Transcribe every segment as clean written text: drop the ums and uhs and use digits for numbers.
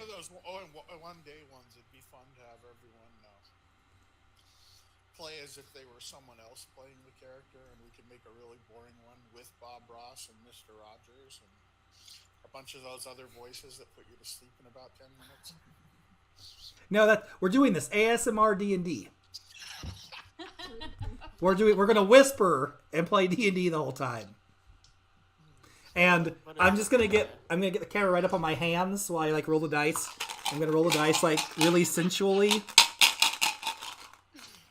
those one day ones. It'd be fun to have everyone play as if they were someone else playing the character, and we could make a really boring one with Bob Ross and Mr. Rogers and a bunch of those other voices that put you to sleep in about 10 minutes. No, we're doing this ASMR D&D. We're gonna whisper and play D&D the whole time. And I'm gonna get the camera right up on my hands while I like roll the dice. I'm gonna roll the dice like really sensually.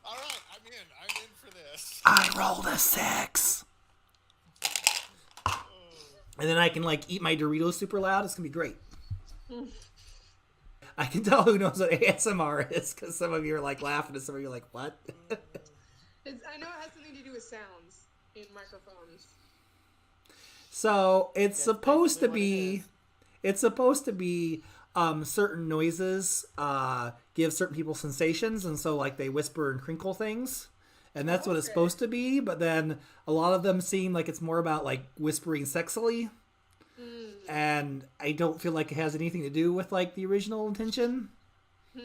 All right, I'm in for this. I rolled a 6. And then I can like eat my Doritos super loud. It's gonna be great. I can tell who knows what ASMR is because some of you are like laughing and some of you are like, what? I know it has something to do with sounds in microphones. So it's supposed to be certain noises give certain people sensations, and so like they whisper and crinkle things, and that's what it's supposed to be. But then a lot of them seem like it's more about like whispering sexily, and I don't feel like it has anything to do with like the original intention. So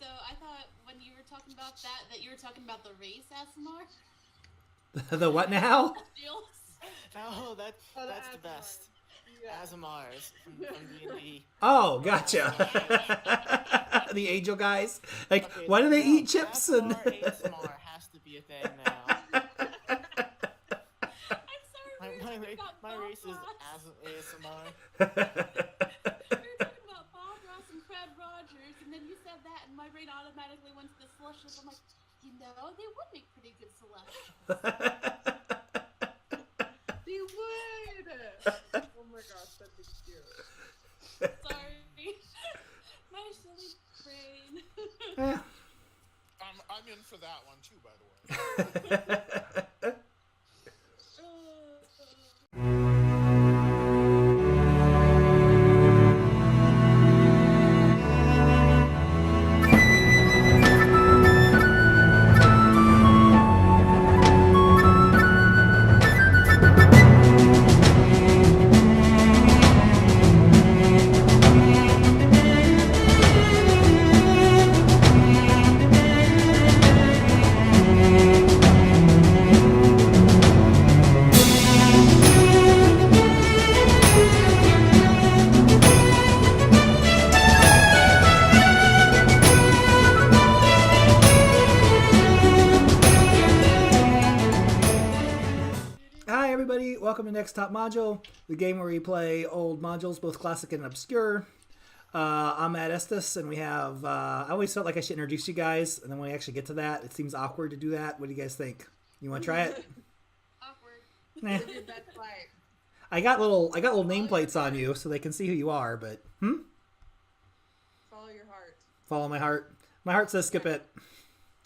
I thought when you were talking about that you were talking about the race ASMR. The what now? No, that's the best. ASMRs from D&D. Oh, gotcha. The angel guys. Like, okay, why do they eat chips? And ASMR has to be a thing now. I'm sorry. My race is ASMR. We were talking about Bob Ross and Fred Rogers, and then you said that, and my brain automatically went to the Celestials. I'm like, they would make pretty good Celestials. They would! Oh my gosh, that'd be cute. Sorry. My silly brain. I'm in for that one too, by the way. Welcome to Next Top Module, the game where we play old modules, both classic and obscure. I'm Matt Estes, and we have... I always felt like I should introduce you guys, and then when we actually get to that, it seems awkward to do that. What do you guys think? You want to try it? Awkward. I got little nameplates on you, so they can see who you are, but... Follow your heart. Follow my heart. My heart says skip it.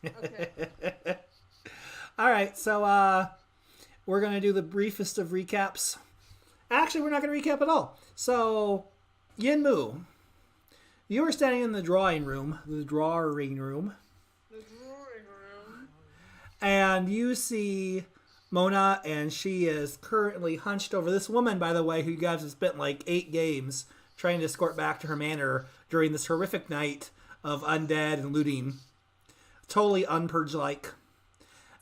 Okay. All right, so... we're going to do the briefest of recaps. Actually, we're not going to recap at all. So, Yin Mu, you were standing in the drawing room, and you see Mona, and she is currently hunched over this woman, by the way, who you guys have spent like 8 games trying to escort back to her manor during this horrific night of undead and looting. Totally unpurge-like.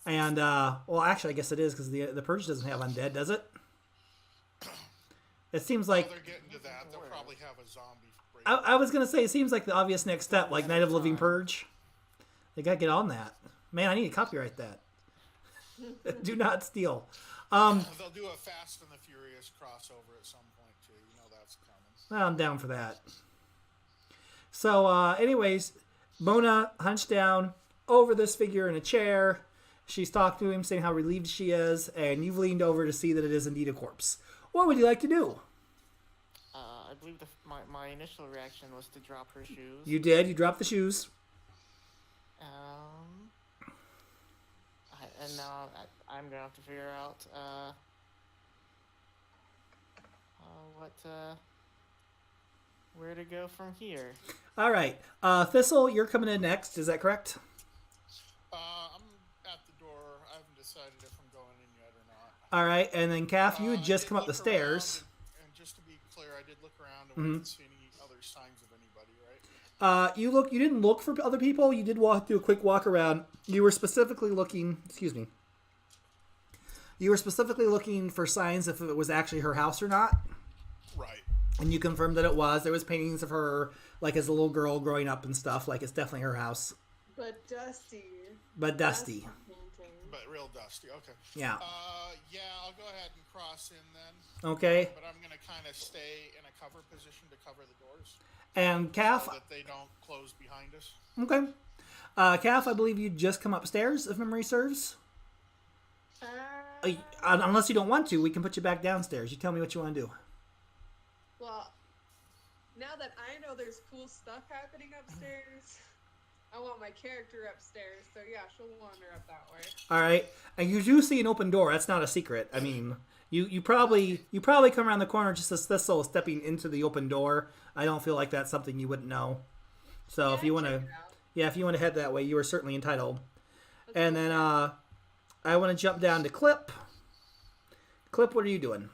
And, well, actually, I guess it is, because the Purge doesn't have undead, does it? It seems like... They're getting to that. They'll probably have a zombie break. I was going to say, it seems like the obvious next step, like Night of the Living Purge. They got to get on that. Man, I need to copyright that. Do not steal. They'll do a Fast and the Furious crossover at some point, too. You know that's coming. Well, I'm down for that. So, anyways, Mona hunched down over this figure in a chair. She's talking to him, saying how relieved she is, and you've leaned over to see that it is indeed a corpse. What would you like to do? I believe my initial reaction was to drop her shoes. You did. You dropped the shoes. And now I'm gonna have to figure out where to go from here. All right, Thistle, you're coming in next. Is that correct? I'm at the door. I haven't decided if I'm going in yet or not. All right, and then Calf, you had just come up the stairs. And just to be clear, I did look around and we didn't see any other signs of an anybody, right? You didn't look for other people. You did do a quick walk around. You were specifically looking. Excuse me. You were specifically looking for signs if it was actually her house or not. Right. And you confirmed that it was. There was paintings of her, like as a little girl growing up and stuff. Like it's definitely her house. But dusty. But dusty. But real dusty. Okay. Yeah. Yeah, I'll go ahead and cross in then. Okay. But I'm going to kind of stay in a cover position to cover the doors. And Calf. So that they don't close behind us. Okay. Calf, I believe you just come upstairs, if memory serves. Unless you don't want to, we can put you back downstairs. You tell me what you want to do. Well, now that I know there's cool stuff happening upstairs, I want my character upstairs. So yeah, she'll wander up that way. All right. And you do see an open door. That's not a secret. I mean, you probably come around the corner just as Thistle stepping into the open door. I don't feel like that's something you wouldn't know. So Yeah, if you want check to, it out. yeah, if you want to head that way, you are certainly entitled. And Let's then go. I want to jump down to Clip. Clip, what are you doing?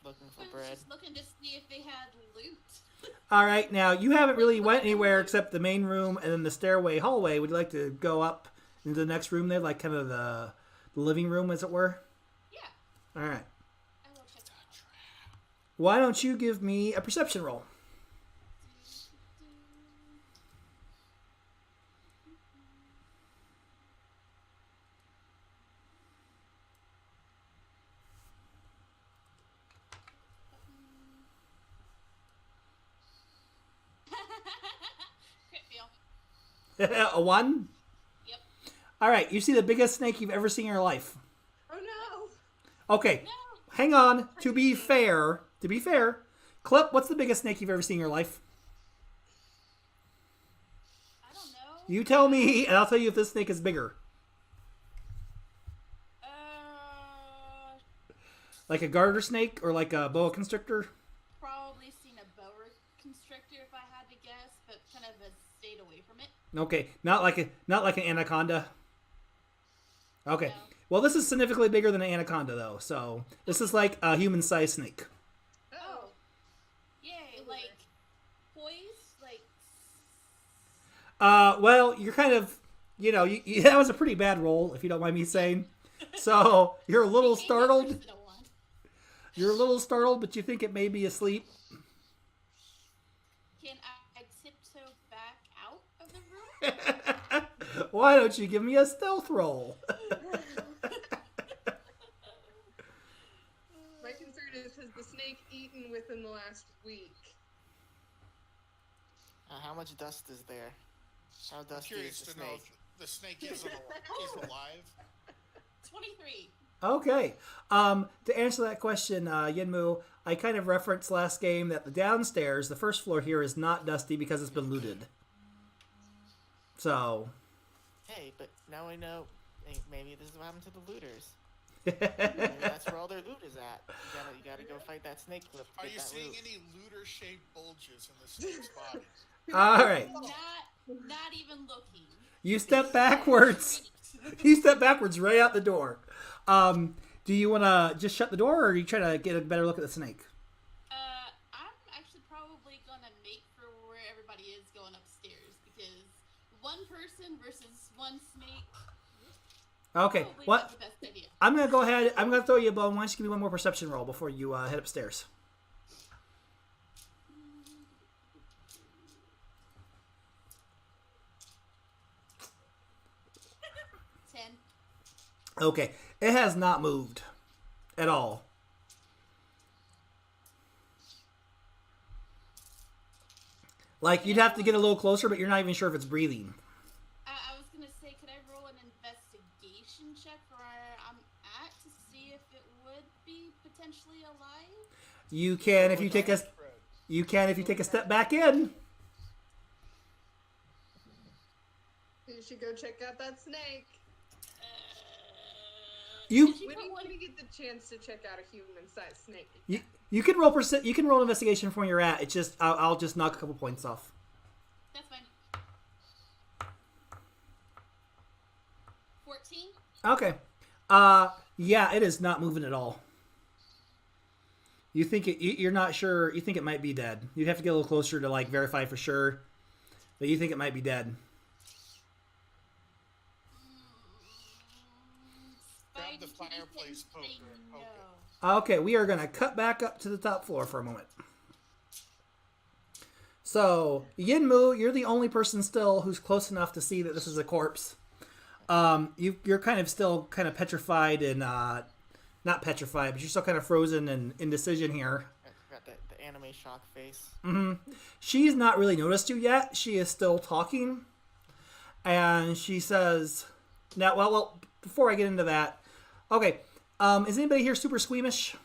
Looking I for was bread. just looking to see if they had loot. All right, now you haven't really went anywhere except the main room and then the stairway hallway. Would you like to go up into the next room there, like kind of the living room, as it were? Yeah, All right. I will check that out. Why don't you give me a perception roll? Crit fail. A 1? Yep. All right, you see the biggest snake you've ever seen in your life. Oh no! Okay, No, hang on. To be fair, Clip, what's the biggest snake you've ever seen in your life? I don't know. You tell me, and I'll tell you if this snake is bigger. Like a garter snake or like a boa constrictor? Probably seen a boa constrictor if I had to guess, but kind of stayed away from it. Okay, not like an anaconda. Okay. No. Well, this is significantly bigger than an anaconda, though. So this is like a human-sized snake. Oh, yay! Like poise, like Well, you're kind of, that was a pretty bad roll, if you don't mind me saying. So you're a little maybe startled. personal one. You're a little startled, but you think it may be asleep. Can I tiptoe back out of the room? Why don't you give me a stealth roll? My concern is, has the snake eaten within the last week? How much dust is there? How I'm dusty curious is the to know snake? if the snake is alive. 23. Okay. To answer that question, Yinmu, I kind of referenced last game that the downstairs, the first floor here, is not dusty because it's been looted. So. Hey, but now I know. Maybe this is what happened to the looters. Maybe that's where all their loot is at. You gotta go fight that snake Clip. Are Get you that seeing loot. any looter-shaped bulges in the snake's body? All right. Not even looking. You step backwards. You step backwards right out the door. Do you want to just shut the door, or are you trying to get a better look at the snake? I'm actually probably gonna make for where everybody is going upstairs because one person versus one snake. Okay. Probably What? not the best idea. I'm gonna go ahead. I'm gonna throw you a bone. Why don't you give me one more perception roll before you head upstairs? Okay. It has not moved at all. Like, you'd have to get a little closer, but you're not even sure if it's breathing. I was gonna say, could I roll an investigation check where I'm at to see if it would be potentially alive? You can if you take a step back in. You should go check out that snake. You Did When put do one- you get the chance to check out a human-sized snake? you can roll you can roll investigation from where you're at. It's just I'll just knock a couple points off. That's fine. 14. Okay. Yeah, it is not moving at all. You think you're not sure. You think it might be dead. You'd have to get a little closer to like verify for sure, but you think it might be dead. Grab the Spidey, fireplace you poker say and poke it. no. Okay, we are gonna cut back up to the top floor for a moment. So Yinmu, you're the only person still who's close enough to see that this is a corpse. You're kind of still kind of petrified and not petrified, but you're still kind of frozen and indecision here. Got the anime shock face. She's not really noticed you yet. She is still talking, and she says, "Now, well, before I get into that, okay, is anybody here super squeamish?"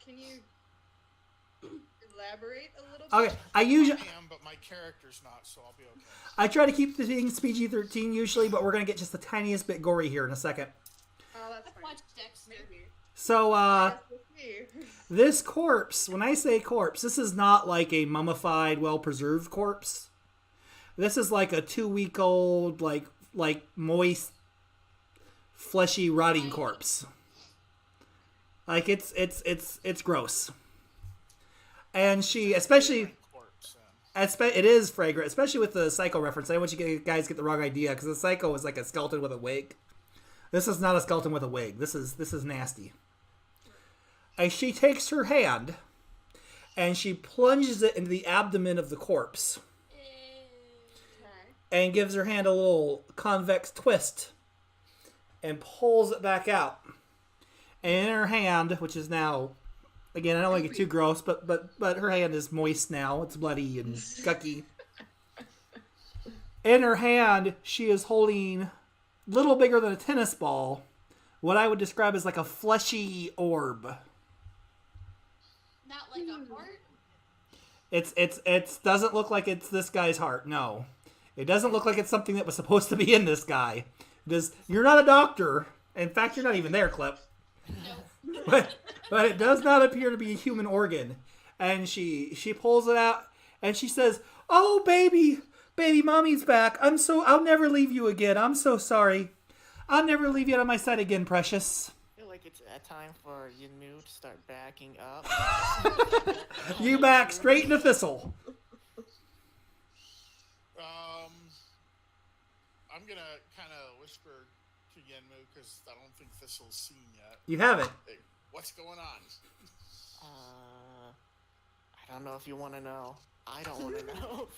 Can you elaborate a little Okay, bit? I usually I am, but my character's not, so I'll be okay. I try to keep the things PG-13 usually, but we're gonna get just the tiniest bit gory here in a second. Oh, that's I've fine. watched Dexter. Maybe. So, Yes, with me. this corpse, when I say corpse, this is not like a mummified, well-preserved corpse. This is like a 2-week-old, like moist, fleshy, rotting corpse. Like it's gross. And she, especially, Corpse, then. it is fragrant, especially with the Psycho reference. I don't want you guys get the wrong idea because the Psycho is like a skeleton with a wig. This is not a skeleton with a wig. This is nasty. And she takes her hand and she plunges it into the abdomen of the corpse Okay. and gives her hand a little convex twist and pulls it back out. And in her hand, which is now, again, I don't want to get too gross, but her hand is moist now. It's bloody and gucky. In her hand, she is holding a little bigger than a tennis ball, what I would describe as like a fleshy orb. Not like a heart. It doesn't look like it's this guy's heart. No, it doesn't look like it's something that was supposed to be in this guy. You're not a doctor. In fact, you're not even there, Clip. No. But it does not appear to be a human organ. And she pulls it out and she says, "Oh, baby, mommy's back. I'll never leave you again. I'm so sorry. I'll never leave you out of my sight again, precious." I feel like it's a time for Yinmu to start backing up. You back straight into Thistle. I'm gonna kind of whisper to Yenmu because I don't think Thistle's seen yet. You have it. Hey, what's going on? I don't know if you want to know. I don't want to know.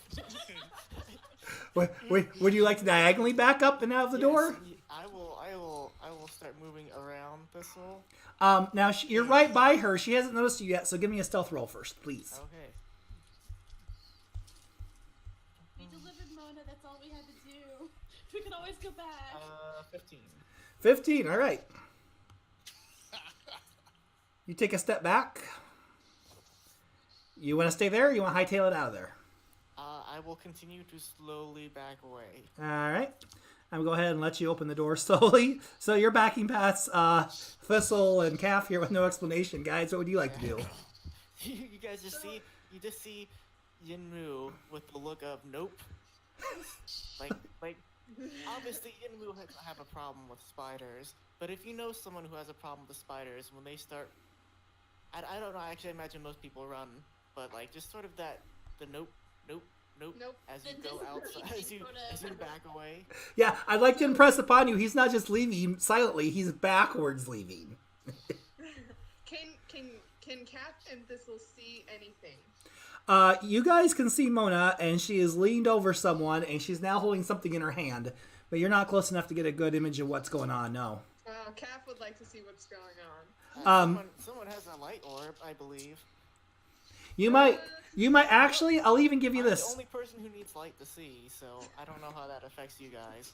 Would you like to diagonally back up and out of the door? Yes, I will start moving around Thistle. Now you're right by her. She hasn't noticed you yet, so give me a stealth roll first, please. Okay. We delivered Mona. That's all we had to do. We could always go back. 15. 15. All right. You take a step back. You want to stay there, or you want to hightail it out of there? I will continue to slowly back away. All right. I'm going to go ahead and let you open the door slowly. So you're backing past Thistle and Calf here with no explanation. Guys, what would you like to do? You guys just see Yinmu with the look of nope. like obviously Yinmu has have a problem with spiders, but if you know someone who has a problem with spiders, when they start, I don't know. Actually, I imagine most people run, but like just sort of the nope. Nope. As you The go disappointing outside, as you sort of- back away. Yeah, I'd like to impress upon you, he's not just leaving silently, he's backwards leaving. Can Cat and Thistle see anything? You guys can see Mona, and she is leaned over someone, and she's now holding something in her hand. But you're not close enough to get a good image of what's going on, no. Calf would like to see what's going on. Someone has a light orb, I believe. You might actually, I'll even give you I'm the this. only person who needs light to see, so I don't know how that affects you guys.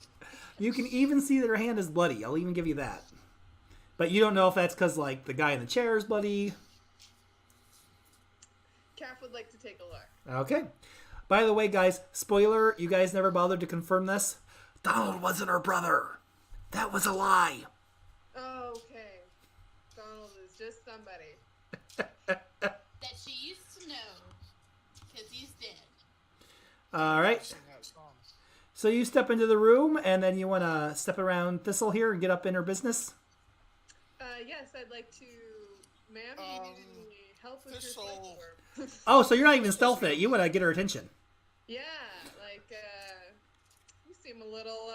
You can even see that her hand is bloody. I'll even give you that. But you don't know if that's because, like, the guy in the chair is bloody. Calf would like to take a look. Okay. By the way, guys, spoiler, you guys never bothered to confirm this. Donald wasn't her brother. That was a lie. Oh, okay. Donald is just somebody. That she used to know. Because he's dead. All right. Sing that song. So you step into the room, and then you want to step around Thistle here and get up in her business? Yes, I'd like to Ma'am, do you need any help with your Thistle- flight orb? Oh, so you're not even stealth it. You want to get her attention. Yeah, like, you seem a little,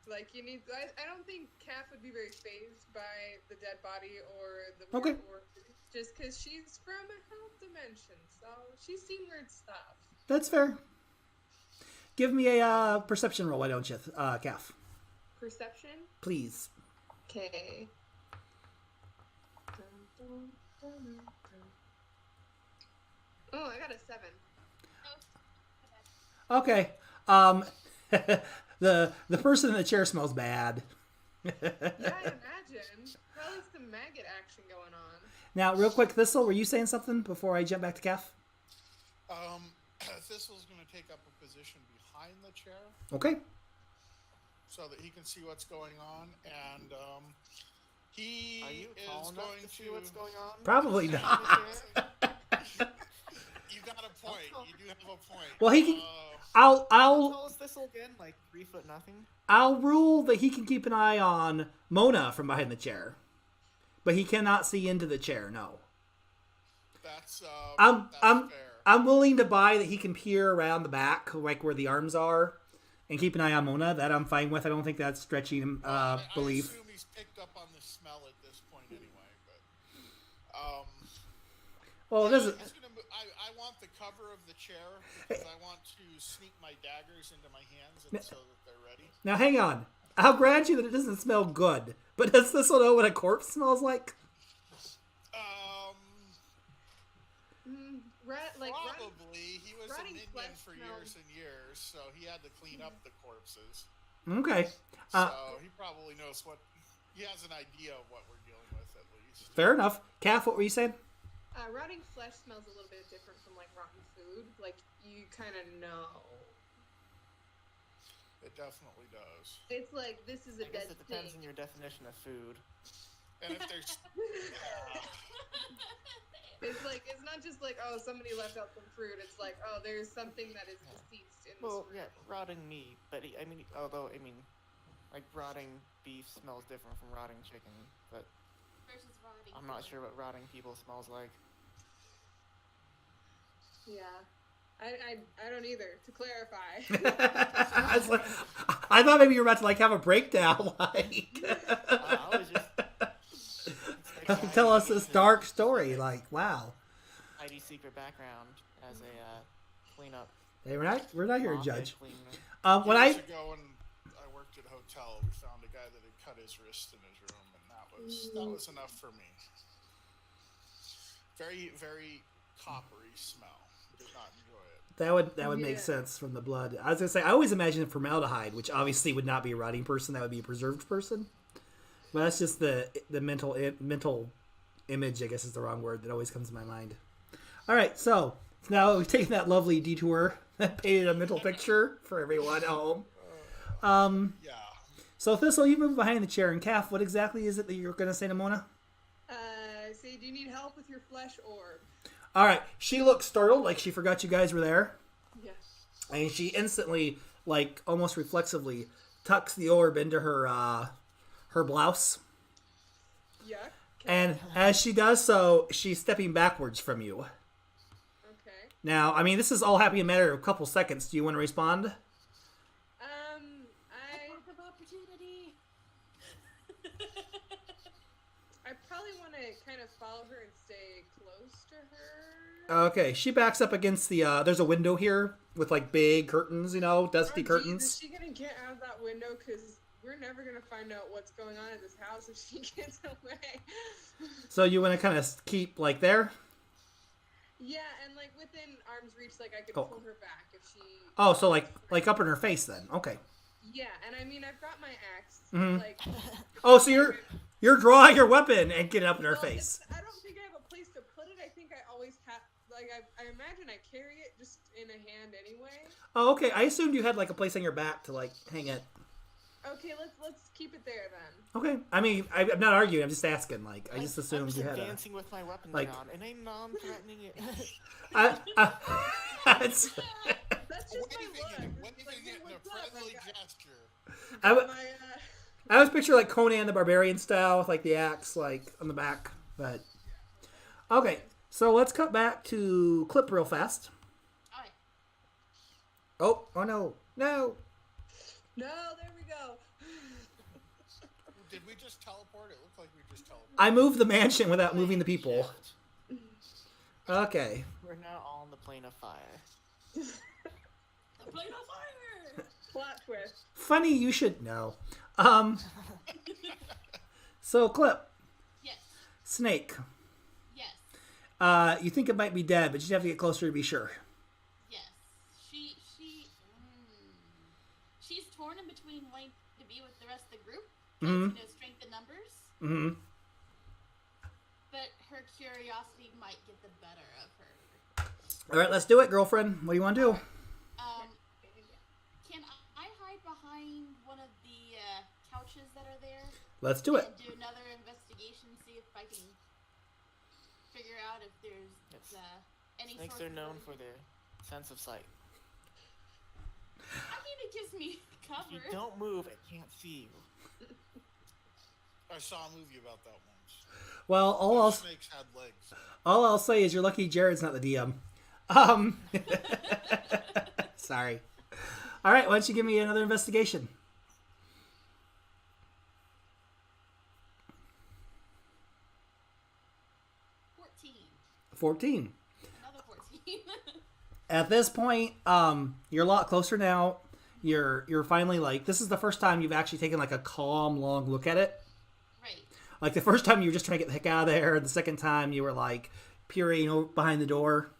like you need. I don't think Calf would be very phased by the dead body or the weird Okay. orb, just because she's from a hell dimension, so she's seen weird stuff. That's fair. Give me a perception roll, why don't you, Calf? Perception? Please. Okay. Oh, I got a 7. Okay. The person in the chair smells bad. Yeah, I imagine. Probably some maggot action going on. Now, real quick, Thistle, were you saying something before I jump back to Calf? Thistle's going to take up a position behind the chair Okay. so that he can see what's going on, and he Are you is tall enough going to see what's going on? Probably not. You got a point. You do have a point. Well, he can. Uh, How I'll tall is Thistle again? Like 3 foot nothing? I'll rule that he can keep an eye on Mona from behind the chair, but he cannot see into the chair. No. that's I'm fair. I'm willing to buy that he can peer around the back, like where the arms are, and keep an eye on Mona. That I'm fine with. I don't think that's stretching I belief. assume he's picked up on the smell at this point anyway, but Well, this is. he's gonna I want the cover of the chair because I want to sneak my daggers into my hands and so that they're ready. Now, hang on. I'll grant you that it doesn't smell good, but does Thistle know what a corpse smells like? Probably. He was a rotting minion flesh for smells. years and years, so he had to clean up the corpses. Okay. So he probably knows what. He has an idea of what we're dealing with at least. Fair enough. Calf, what were you saying? Rotting flesh smells a little bit different from like rotten food. Like you kind of know. It definitely does. It's like this is a I guess dead it depends thing. on your definition of food. And if there's It's like it's not just like oh somebody left out some fruit. It's like oh there's something that is deceased in this Well, fruit. yeah, rotting meat, but like rotting beef smells different from rotting chicken, but Versus rotting. I'm not sure what rotting people smells like. Yeah, I don't either. To clarify. I was like- I thought maybe you were about to like have a breakdown, like I was just tell us this dark story. Like, wow. ID secret background as a cleanup. Hey, we're not here to mafia judge. cleaner. When years I ago when I worked at a hotel, we found a guy that had cut his wrist in his room, and that was enough for me. Very, very coppery smell. Did not enjoy it. that would make Yeah. sense from the blood. I was gonna say I always imagine formaldehyde, which obviously would not be a rotting person. That would be a preserved person. But that's just the mental image. I guess is the wrong word that always comes to my mind. All right, so now we've taken that lovely detour that painted a mental picture for everyone at home. Yeah. So Thistle, you move behind the chair, and Calf, what exactly is it that you're going to say to Mona? Say, do you need help with your flesh orb? All right, she looks startled, like she forgot you guys were there, Yes. and she instantly, like almost reflexively, tucks the orb into her her blouse. Yuck. And as she does so, she's stepping backwards from you. Okay. Now, I mean, this is all happening in a matter of a couple seconds. Do you want to respond? Lack of opportunity. I probably want to kind of follow her and stay close to her. Okay, she backs up against the, there's a window here with, like, big curtains, you know, dusty Oh, geez, curtains. is she gonna get out of that window? Because we're never gonna find out what's going on in this house if she gets away. So you want to kind of keep, like, there? Yeah, and like within arm's reach, like I could Oh. pull her back if she. Oh, so, like up in her face, then. Okay. Yeah, and I mean I've got my axe. Mhm. Like. Oh, so you're drawing your weapon and getting up in her Well, face. I don't think I have a place to put it. I think I always have. Like I imagine I carry it just in a hand anyway. Oh, okay. I assumed you had, like, a place on your back to, like, hang it. Okay, let's keep it there then. Okay. I mean, I'm not arguing. I'm just asking. Like, I just assumed you had a... dancing with my weapon like- drawn, and I'm non-threatening it. It's- That's just my Waving look. it, It's like, waving hey, it in a what's up? friendly Like, gesture. I would- my, I was picturing like Conan the Barbarian style with like the axe like on the back. But okay, so let's cut back to Clip real fast. All right. Oh no. No, there we go. Did we just teleport? It looked like we just teleported. I moved the mansion without moving the people. Okay. We're now all on the plane of fire. The plane of fire! Plot twist. Funny you should know. So Clip, Yes. Snake. Yes. You think it might be dead, but you have to get closer to be sure. Yes. She's torn in between wanting to be with the rest of the group. Mhm. Strength in numbers. Mm-hmm. But her curiosity might get the better of her. All right, let's do it, girlfriend. What do you want to do? Can I hide behind one of the couches that are there? Let's do it. And do another investigation, see if I can figure out if there's any Snakes sort are of... known for their sense of sight. I mean, it gives me cover. If you don't move, it can't see you. I saw a movie about that once. Well, Those snakes had legs. all I'll say is you're lucky Jared's not the DM. Sorry. All right, why don't you give me another investigation? 14. Another 14. At this point, you're a lot closer now. You're finally like, this is the first time you've actually taken like a calm, long look at it. Right. Like the first time you were just trying to get the heck out of there. The second time you were like peering over behind the door.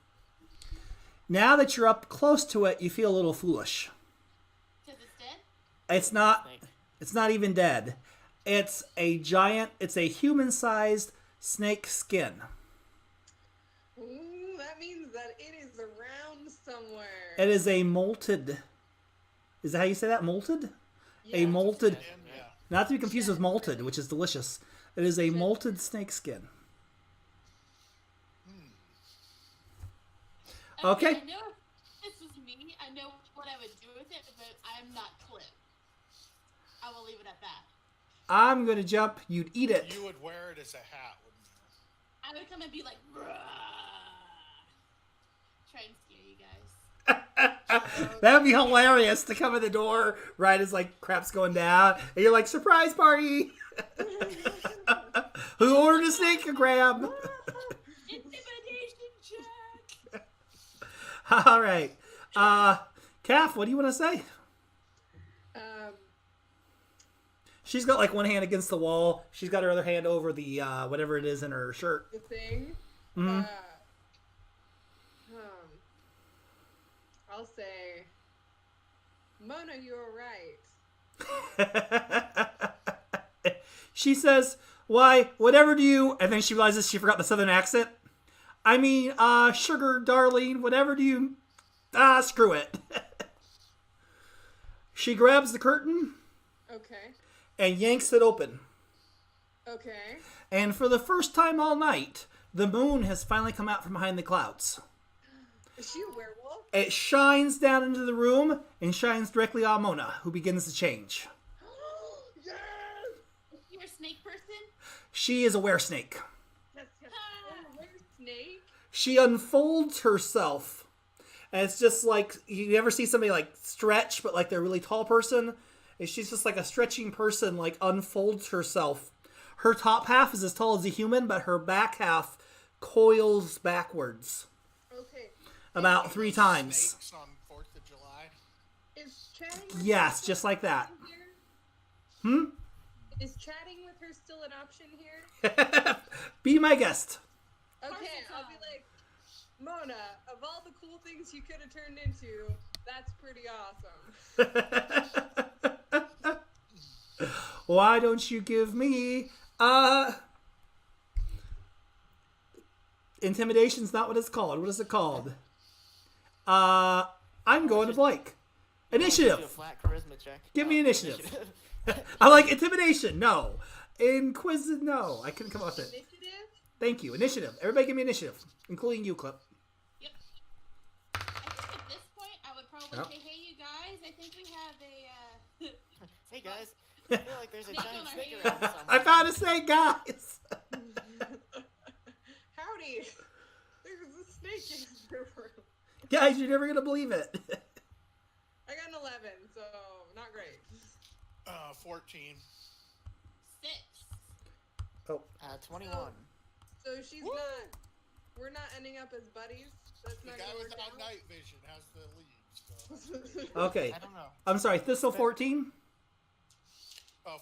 Now that you're up close to it, you feel a little foolish. Because it's dead? It's not. Snake. It's not even dead. It's a giant. It's a human-sized snake skin. Ooh, that means that it is around somewhere. It is a molted. Is that how you say that? Molted? A molted. Yeah. Not to be confused with malted, which is delicious. It is a molted snake skin. Okay. I know if this was me, I know what I would do with it, but I'm not Clip. I will leave it at that. I'm gonna jump. You'd eat it. You would wear it as a hat, wouldn't you? I would come and be like, "Rah." Try and scare you guys. That would be hilarious to come in the door right as like crap's going down, and you're like, surprise party. Who ordered a snake grab? Intimidation check. All right, Calf, what do you want to say? She's got like one hand against the wall. She's got her other hand over the whatever it is in her shirt. The thing. Mhm. I'll say, Mona, you're right. She says, "Why, whatever do you?" And then she realizes she forgot the southern accent. I mean, sugar, darling, whatever do you? Screw it. She grabs the curtain Okay. and yanks it open. Okay. And for the first time all night, the moon has finally come out from behind the clouds. Is she a werewolf? It shines down into the room and shines directly on Mona, who begins to change. Yes! Is you a snake person? She is a weresnake. Yes, yes. Oh, where's Snake? She unfolds herself. And it's just like, you ever see somebody like stretch, but like they're a really tall person? And she's just like a stretching person, like unfolds herself. Her top half is as tall as a human, but her back half coils backwards Okay. about 3 times. Snakes on 4th of July. Is chatting with Yes, her just still like an that. option here? Hmm? Is chatting with her still an option here? Be my guest. Okay, I'll be like, Mona, of all the cool things you could have turned into, that's pretty awesome. Why don't you give me intimidation's not what it's called. What is it called? I'm going to Blake. Do a Initiative. flat charisma check. Give me initiative. I like intimidation. No. Inquisitive. No. I couldn't come up with it. Initiative? Thank you. Initiative. Everybody give me initiative, including you, Clip. Yep. I think at this point, I would probably Yep. say, hey, you guys, I think we have a... Hey guys, I feel like there's a Snake giant on our snake hand. around somewhere. I found a snake, guys. Howdy! There's a snake in your room. Guys, you're never gonna believe it. I got an 11, so not great. 14. 6. Oh, 21. So she's Woo! not. We're not ending up as buddies. That's The not guy gonna work without out. night vision has the lead. So. okay. I don't know. I'm sorry. Thistle 14.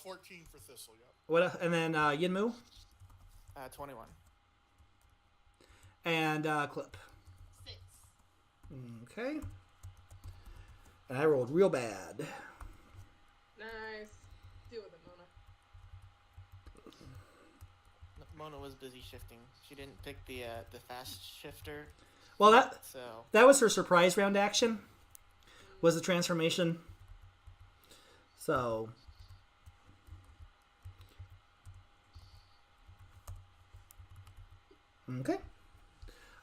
14 for Thistle, yep. What? And then Yinmu 21. and Clip. 6. Okay. And I rolled real bad. Nice. Deal with it, Mona. Mona was busy shifting. She didn't pick the fast shifter, Well, so that was her surprise round action. Was the transformation. So. Okay.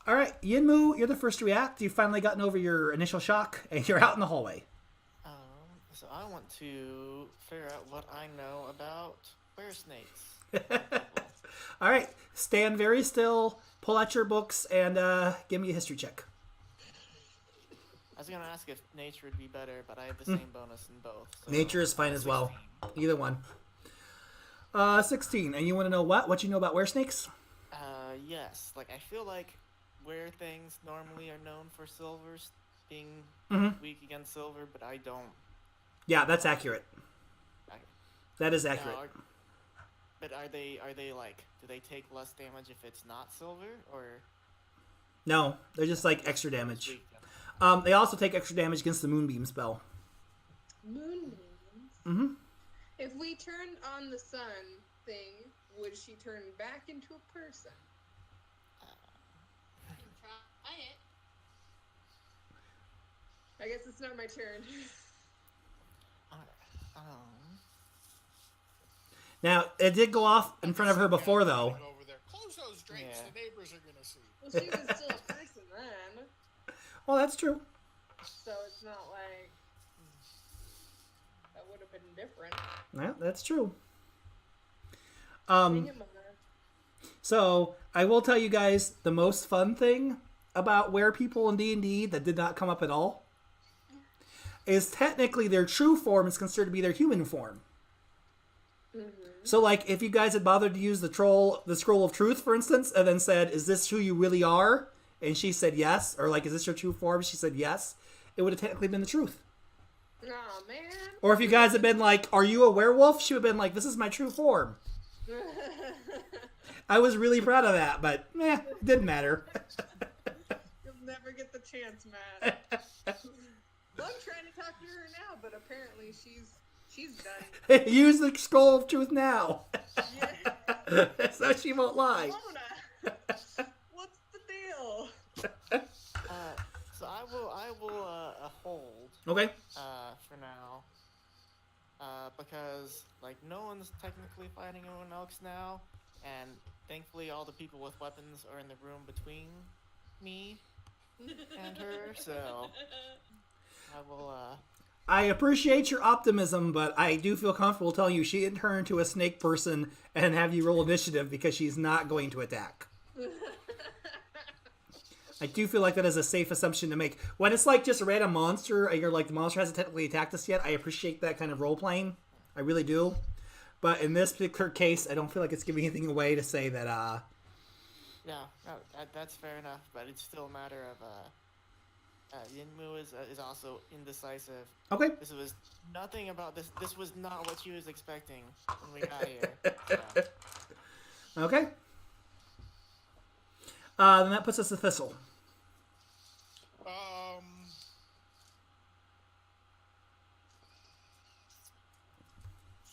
All right, Yinmu, you're the first to react. You've finally gotten over your initial shock, and you're out in the hallway. so I want to figure out what I know about bear snakes. All right, stand very still, pull out your books, and give me a history check. I was gonna ask if nature would be better, but I have the same bonus in both. So Nature is fine as well. 16. Either one. 16. And you want to know what? What you know about were snakes? Yes. Like I feel like where things normally are known for silvers being weak against silver, but I don't. Yeah, that's accurate. I, That is accurate. but are they like? Do they take less damage if it's not silver or? No, they're just like extra damage. weak? They also take extra damage against the moonbeam spell. Moonbeams. Mm-hmm. If we turned on the sun thing, would she turn back into a person? Try it. I guess it's not my turn. Now, it did go off in front of her before, though. Over there. Close those drapes. Yeah. The neighbors are gonna see. Well, she was still a person then, Well, that's true. so it's not like that would have been different. Yeah, that's true. Dang it, Mona. So, I will tell you guys the most fun thing about were people in D&D that did not come up at all is technically their true form is considered to be their human form. So, like, if you guys had bothered to use the scroll of truth, for instance, and then said, "Is this who you really are?" and she said yes, or like, "Is this your true form?" she said yes, it would have technically been the truth. Aw, man. Or if you guys had been like, "Are you a werewolf?" she would have been like, "This is my true form." I was really proud of that, but it didn't matter. You'll never get the chance, Matt. Well, I'm trying to talk to her now, but apparently she's done. Use the scroll of truth now, Yeah. so she won't lie. Mona, what's the deal? So I will hold Okay. for now. Because like no one's technically fighting anyone else now, and thankfully all the people with weapons are in the room between me and her. So I will. I appreciate your optimism, but I do feel comfortable telling you she didn't turn into a snake person and have you roll initiative because she's not going to attack. I do feel like that is a safe assumption to make. When it's like just a random monster, and you're like, the monster hasn't technically attacked us yet, I appreciate that kind of role playing. I really do. But in this particular case, I don't feel like it's giving anything away to say that, No, that's fair enough. But it's still a matter of Yinmu is also indecisive. okay. This was nothing about this. This was not what she was expecting when we got here. So. Okay. Then that puts us to Thistle.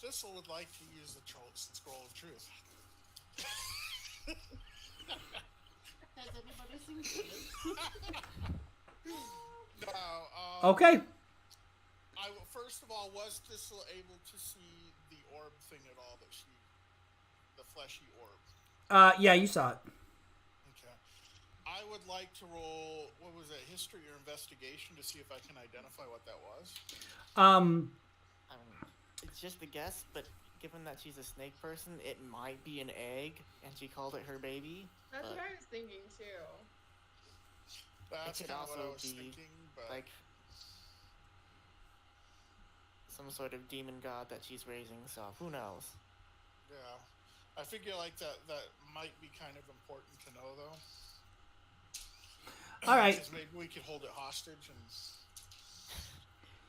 Thistle would like to use the scroll of truth. Has anybody seen this? No. Okay. First of all, was Thistle able to see the orb thing at all? The fleshy orb. Yeah, you saw it. Okay. I would like to roll, what was it, history or investigation to see if I can identify what that was. it's just a guess, but given that she's a snake person, it might be an egg, and she called it her baby. That's But what I was thinking too. That's it could kind of what I also was be thinking, but like some sort of demon god that she's raising. So who knows? yeah, I figure like that might be kind of important to know though. All right. Because maybe we could hold it hostage and.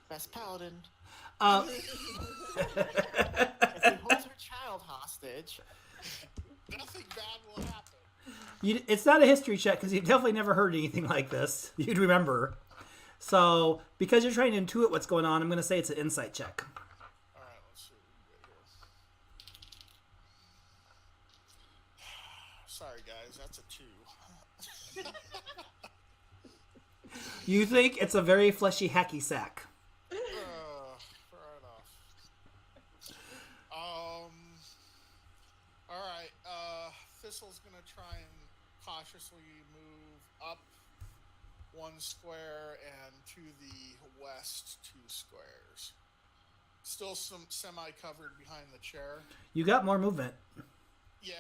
Best paladin. Uh, If he holds her child hostage, Nothing bad will happen. it's not a history check because you've definitely never heard anything like this. You'd remember. So, because you're trying to intuit what's going on, I'm going to say it's an insight check. All right, let's see what we can get here. Sorry, guys, that's a 2. You think it's a very fleshy hacky sack. Right off. All right. Thistle's gonna try and cautiously move up 1 square and to the west 2 squares. Still some semi-covered behind the chair. You got more movement. Yeah,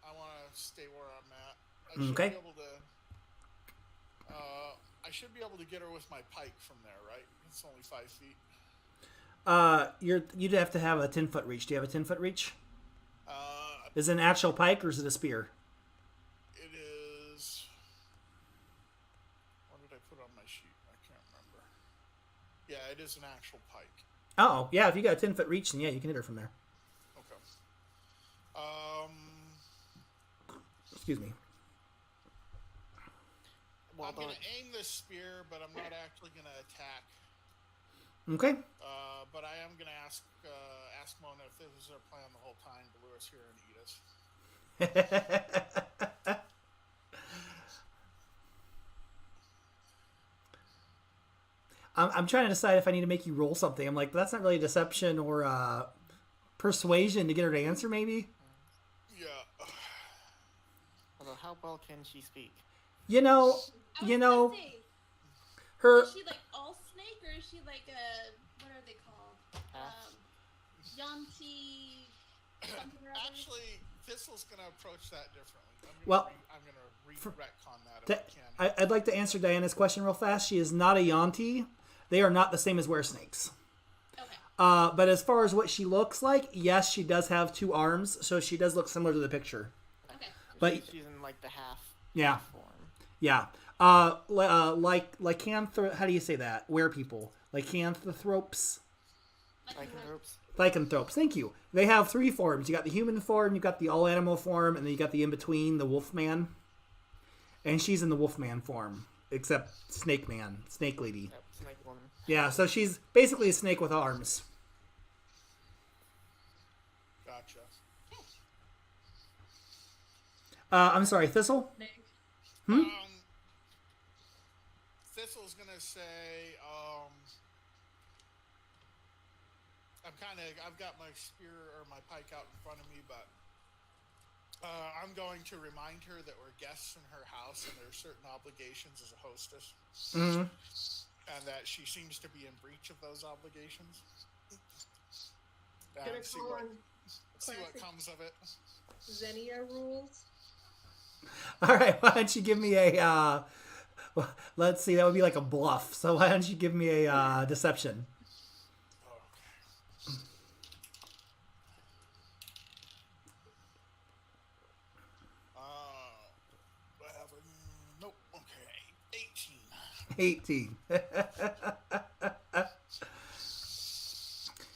I want to stay where I'm at. Okay. I should be able to get her with my pike from there, right? It's only 5 feet. You'd have to have a 10-foot reach. Do you have a 10-foot reach? Uh, Is it an actual pike or is it a spear? it is. What did I put on my sheet? I can't remember. Yeah, it is an actual pike. Oh, yeah. If you got a 10-foot reach, then yeah, you can hit her from there. Okay. Excuse me. well, I'm gonna aim this spear, but I'm not actually gonna attack. Okay. But I am gonna ask Mona if this was her plan the whole time to lure us here and eat us. I'm trying to decide if I need to make you roll something. I'm like, that's not really deception or persuasion to get her to answer, maybe? Yeah. although how well can she speak? You know, I was you gonna know, say, her... is she like all snake or is she like what are they called? Yanti something or other? Actually, Thistle's gonna approach that differently. I'm gonna retcon that if I can. I'd like to answer Diana's question real fast. She is not a Yanti. They are not the same as were snakes. Okay. But as far as what she looks like, yes, she does have 2 arms, so she does look similar to the picture. Okay. But She's in like the half yeah, form. yeah. Lycanthropes. How do you say that? Were people lycanthropes? Lycanthropes. Lycanthropes. Thank you. They have 3 forms. You got the human form, you got the all animal form, and then you got the in between, the wolf man. And she's in the wolf man form, except snake man, snake lady. Yep, snake woman. Yeah, so she's basically a snake with arms. Gotcha. I'm sorry, Thistle? Snake. Thistle's gonna say, I've got my spear or my pike out in front of me, but I'm going to remind her that we're guests in her house and there are certain obligations as a hostess, Mm-hmm. and that she seems to be in breach of those obligations. Gonna And see call on what classic comes of it. Xenia rules. All right, why don't you give me a, let's see, that would be like a bluff. So why don't you give me a deception? Okay. I have nope. Okay, 18. 18.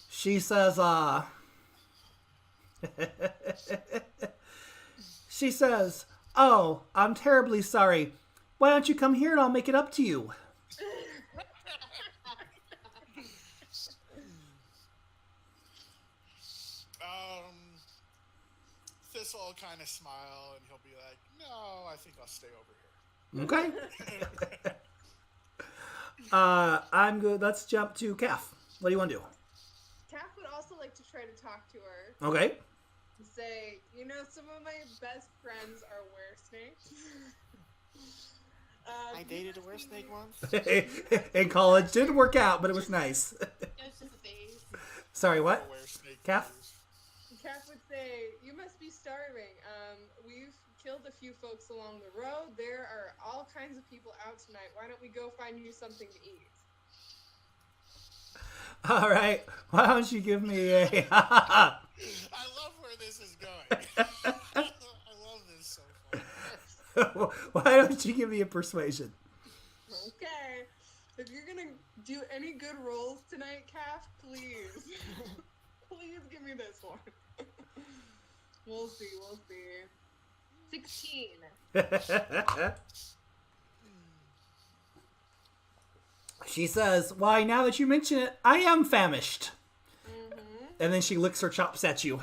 She says, she says, oh, I'm terribly sorry. Why don't you come here and I'll make it up to you? Thistle will kind of smile and he'll be like, no, I think I'll stay over here. Okay. I'm good. Let's jump to Calf. What do you want to do? Kat would also like to try to talk to her Okay. and say, you know, some of my best friends are were snakes. I dated a were snake once. In college, didn't work out, but it was nice. It was just a phase. Sorry, what? Where snake Calf? is. Kath would say, "You must be starving. We've killed a few folks along the road. There are all kinds of people out tonight. Why don't we go find you something to eat?" All right. Why don't you give me a... I love where this is going. I love this so far. Why don't you give me a persuasion? Okay. If you're gonna do any good rolls tonight, Kath, please. Please give me this one. We'll see. 16. She says, "Why, now that you mention it, I am famished." Mm-hmm. And then she licks her chops at you.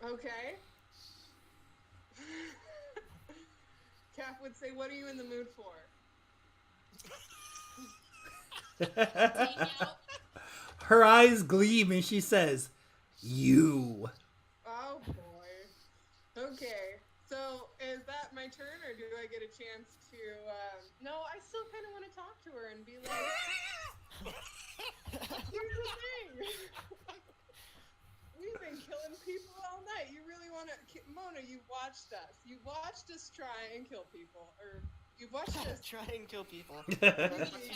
Okay. Kath would say, "What are you in the mood for?" Takeout. Her eyes gleam and she says, "You." Oh boy. Okay. So is that my turn, or do I get a chance to? No, I still kind of want to talk to her and be like, "Here's the thing. We've been killing people all night. You really want to, Mona? You watched us. You watched us try and kill people, or you watched us. Try and kill people. You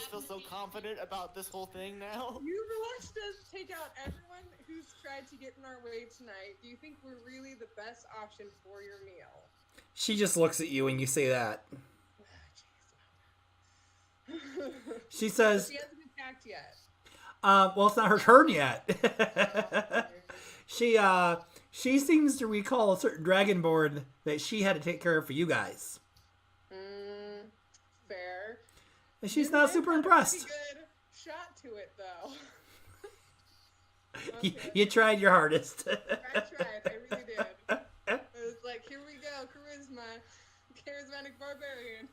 feel so confident about this whole thing now? You watched us take out everyone who's tried to get in our way tonight. Do you think we're really the best option for your meal?" She just looks at you and you say that. She says, She hasn't attacked yet. well, it's not her turn yet. Okay. She seems to recall a certain dragonborn that she had to take care of for you guys. Fair. And she's You not guys super had a impressed. pretty good shot to it, though. You, Okay. you tried your hardest. I tried. I really did. It was like, here we go, charisma, charismatic barbarian.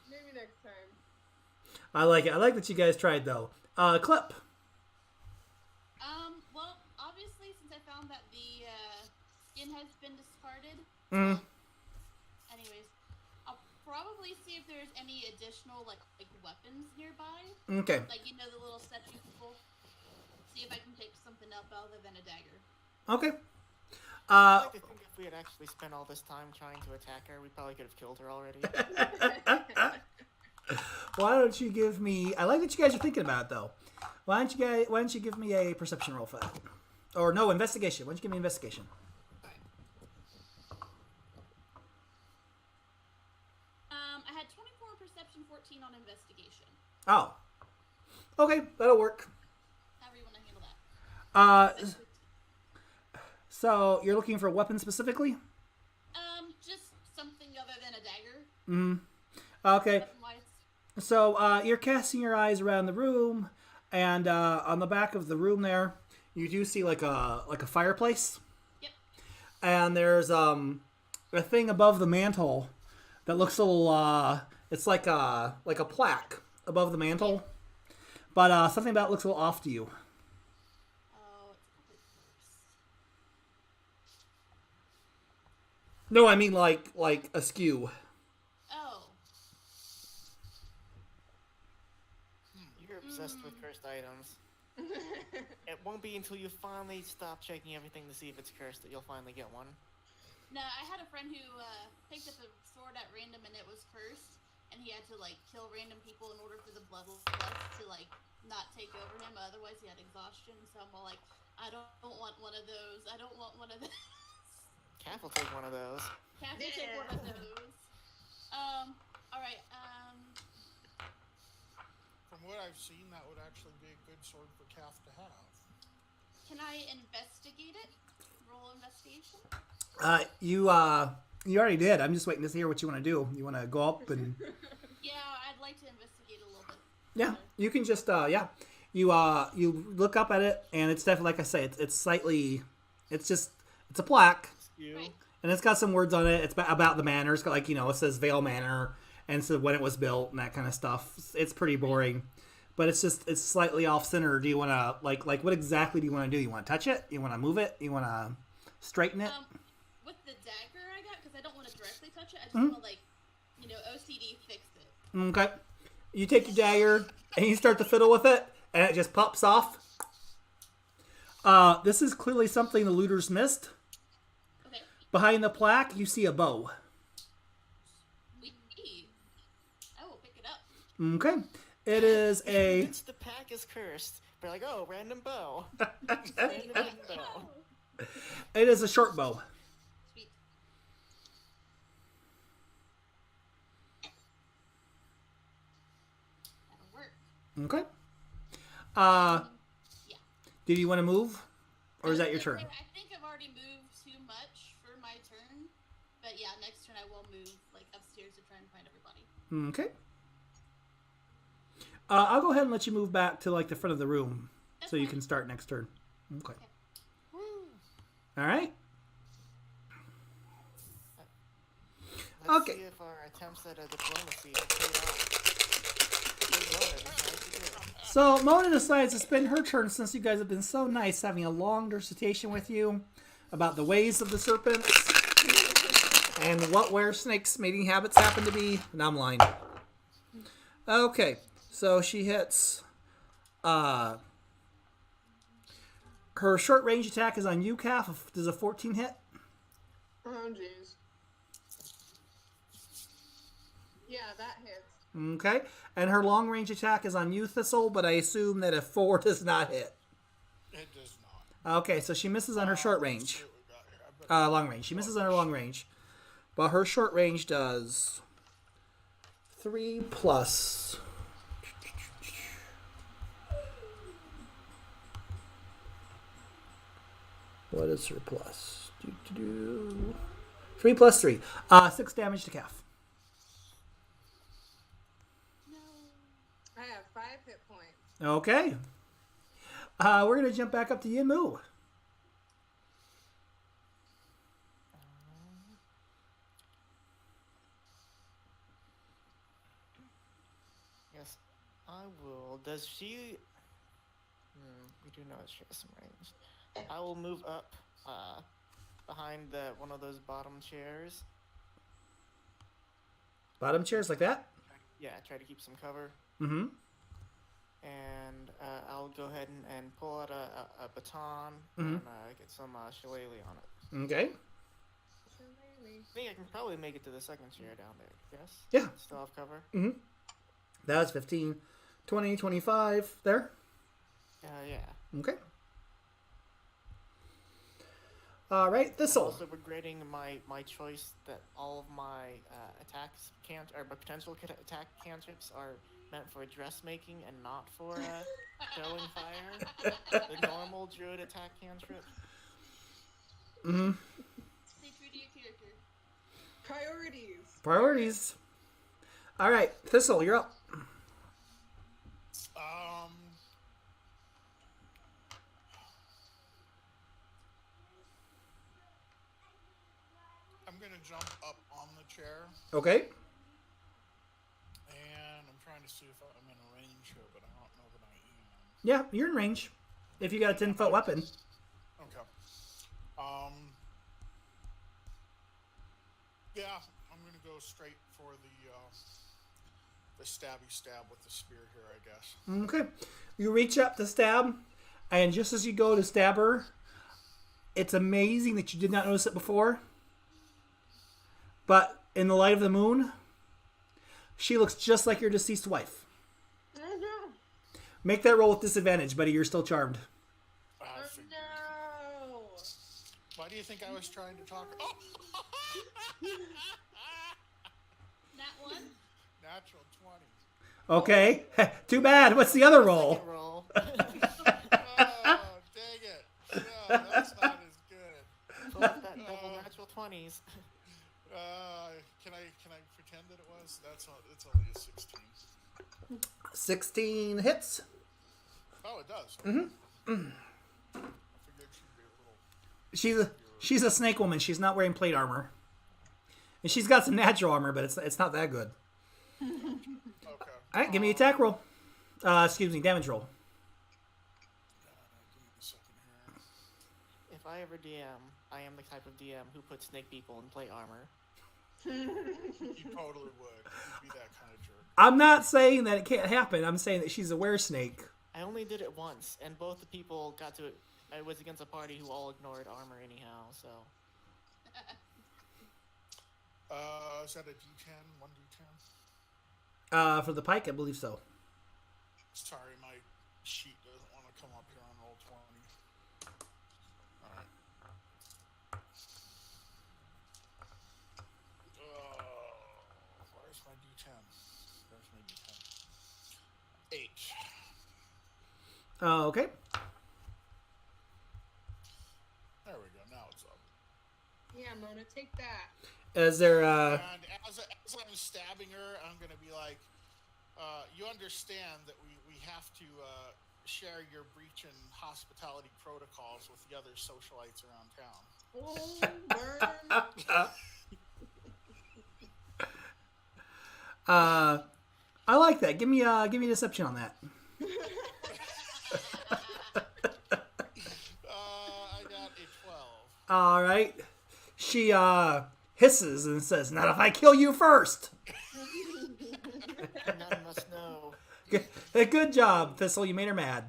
Maybe next time. I like it. I like that you guys tried, though. Clip. Well, obviously, since I found that the skin has been discarded. Mm. Anyways, I'll probably see if there's any additional like weapons nearby. Okay. Like the little statue people. See if I can pick something up other than a dagger. Okay. I like to think if we had actually spent all this time trying to attack her, we probably could have killed her already. Why don't you give me... I like that you guys are thinking about it, though. Why don't you give me a perception roll for that? Or no, investigation. Why don't you give me investigation? I had 24 perception, 14 on investigation. Oh. Okay, that'll work. However you want to handle that. So you're looking for a weapon specifically? Just something other than a dagger. Okay. Weapon-wise. So you're casting your eyes around the room, and on the back of the room there, you do see like a fireplace. Yep. And there's a thing above the mantle that looks a little it's like a plaque above the mantle, but something about it looks a little off to you. Oh, it's probably cursed. No, I mean like askew. Oh. You're obsessed with cursed items. It won't be until you finally stop checking everything to see if it's cursed that you'll finally get one. No, I had a friend who picked up a sword at random and it was cursed, and he had to kill random people in order for the bloodlust to not take over him. Otherwise, he had exhaustion. So I'm all like, I don't want one of those. I don't want one of those. Cat will take one of those. Can't you take one of those? All right. From what I've seen, that would actually be a good sword for Calf to have. Can I investigate it? Roll investigation. You already did. I'm just waiting to hear what you want to do. You want to go up and... Yeah, I'd like to investigate a little bit. Yeah, you can just you look up at it, and it's definitely, like I say, it's slightly, it's a plaque, Right. and it's got some words on it. It's about the manor. It's got it says Vale Manor, and so when it was built and that kind of stuff. It's pretty boring, but it's slightly off center. Do you want to like what exactly do you want to do? You want to touch it? You want to move it? You want to straighten it? With the dagger I got, because I don't want to directly touch it. I just want to OCD fix it. Okay. You take your dagger and you start to fiddle with it, and it just pops off. This is clearly something the looters missed. Okay. Behind the plaque, you see a bow. Sweet. I will pick it up. Okay. It is a... It's the pack is cursed. They're like, oh, random bow. Random bow. It is a short bow. Sweet. That'll work. Okay. Yeah. Did you want to move? Or is that your turn? I think I've already moved too much for my turn. But yeah, next turn I will move like upstairs to try and find everybody. Okay. I'll go ahead and let you move back to like the front of the room. That's So you fine. can start next turn. Okay. Woo. All right. Let's Okay. see if our attempts at a diplomacy have paid off. Here's what I decided to do. So Mona decides to spend her turn, since you guys have been so nice, having a long dissertation with you about the ways of the serpents and what where snakes' mating habits happen to be. And I'm lying. Okay, so she hits. Her short range attack is on you, Calf. Does a 14 hit? Oh, jeez. Yeah, that hits. Okay, and her long range attack is on you, Thistle. But I assume that a 4 does not hit. It does not. Okay, so she misses on her short Let's range. see what we got here. I bet- Long range. She misses on her long range. But her short range does 3 plus. What is her plus? 3 plus 3. 6 damage to Calf. No. I have 5 hit points. Okay. We're going to jump back up to Yinmu. Yes, I will. Does she... we do know she has some range. I will move up behind one of those bottom chairs. Bottom chairs like that? Yeah, try to keep some cover. Mm-hmm. And I'll go ahead and pull out a baton Mhm. and get some shillelagh on it. Okay. I think I can probably make it to the second chair down there. Yes? Yeah. Still have cover? That was 15, 20, 25 there. Yeah. Okay. All right, I'm Thistle. also regretting my choice that all of my potential attack cantrips are meant for dressmaking and not for throwing fire. The normal druid attack cantrip. Mm-hmm. Stay true to your character. Priorities. All right, Thistle, you're up. I'm gonna jump up on the chair, Okay. and I'm trying to see if I'm in range here, but I don't know that I am. Yeah, you're in range. If you got a 10-foot weapon. Okay. Yeah, I'm gonna go straight for the stabby stab with the spear here, I guess. Okay. You reach up to stab, and just as you go to stab her, it's amazing that you did not notice it before. But in the light of the moon, she looks just like your deceased wife. Oh no! Make that roll with disadvantage, buddy. You're still charmed. I Oh figured. no! Why do you think I was trying to talk? Oh! That one? Natural 20. Okay. Too bad. What's the other roll? Second roll. Oh, dang it. No, that's not as good. Pull out that double natural 20s. Can I pretend that it was? It's only a 16. 16 hits. Oh, it does. Mm-hmm. I figured she'd be a little. She's a snake woman. She's not wearing plate armor. And she's got some natural armor, but it's not that good. Okay. All right, give me an attack roll. Excuse me, damage roll. Give me a second here. If I ever DM, I am the type of DM who puts snake people in plate armor. You totally would. You'd be that kind of jerk. I'm not saying that it can't happen. I'm saying that she's a were snake. I only did it once, and both the people got to it. I was against a party who all ignored armor anyhow, so. Is that a D10? 1d10? For the pike, I believe so. Sorry, my sheet doesn't want to come up here on roll 20. Alright. Where's my D10? Where's my D10? 8. Okay. There we go, now it's up. Yeah, Mona, take that. Is there, And as I'm stabbing her, I'm going to be like, you understand that we have to share your breach in hospitality protocols with the other socialites around town. Oh, burn. I like that. Give me a deception on that. I got a 12. All right. She hisses and says, "Not if I kill you first." None must know. Good job, Thistle. You made her mad.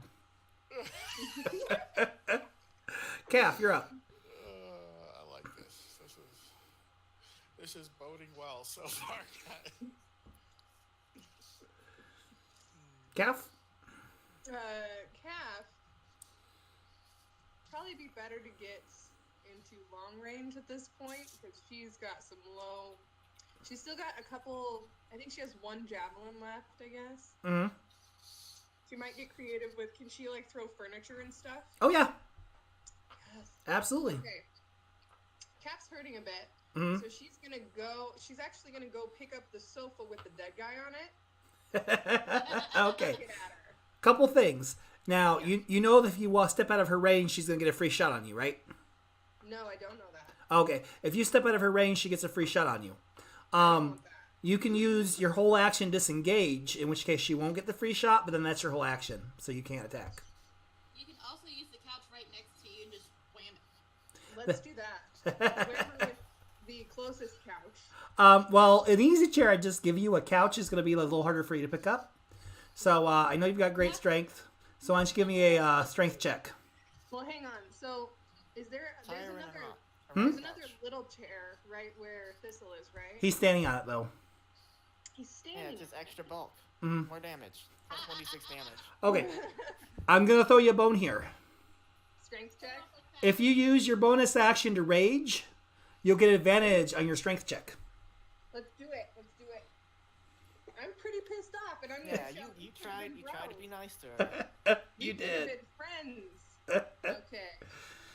Calf, you're up. I like this. This is boding well so far, guys. Calf? Calf. Probably be better to get into long range at this point because she's got some low. She's still got a couple. I think she has one javelin left, I guess. Mm-hmm. She might get creative with. Can she like throw furniture and stuff? Oh yeah, Yes. absolutely. Okay. Calf's hurting a bit, Mm-hmm. so she's gonna go. She's actually gonna go pick up the sofa with the dead guy on it. Okay. Get at her. Couple things. Now, you know that if you step out of her range, she's going to get a free shot on you, right? No, I don't know that. Okay. If you step out of her range, she gets a free shot on you. I don't want that. You can use your whole action disengage, in which case she won't get the free shot, but then that's your whole action, so you can't attack. You can also use the couch right next to you and just wham it. Let's do that. Whoever with the closest couch. Well, an easy chair I'd just give you. A couch is going to be a little harder for you to pick up. So I know you've got great strength. So why don't you give me a strength check? Well, hang on. So, is there? There's Fire and another. hot. There's another little chair right where Thistle is, right? He's standing on it, though. He's Yeah, standing. just extra bulk. Mhm. More damage. 26 damage. Okay. I'm going to throw you a bone here. Strength check. If you use your bonus action to rage, you'll get advantage on your strength check. Let's do it. Let's do it. I'm pretty pissed off, and I'm gonna Yeah, shout you people tried. and You tried to growl. be nice to her. You We could've did. been friends. Okay.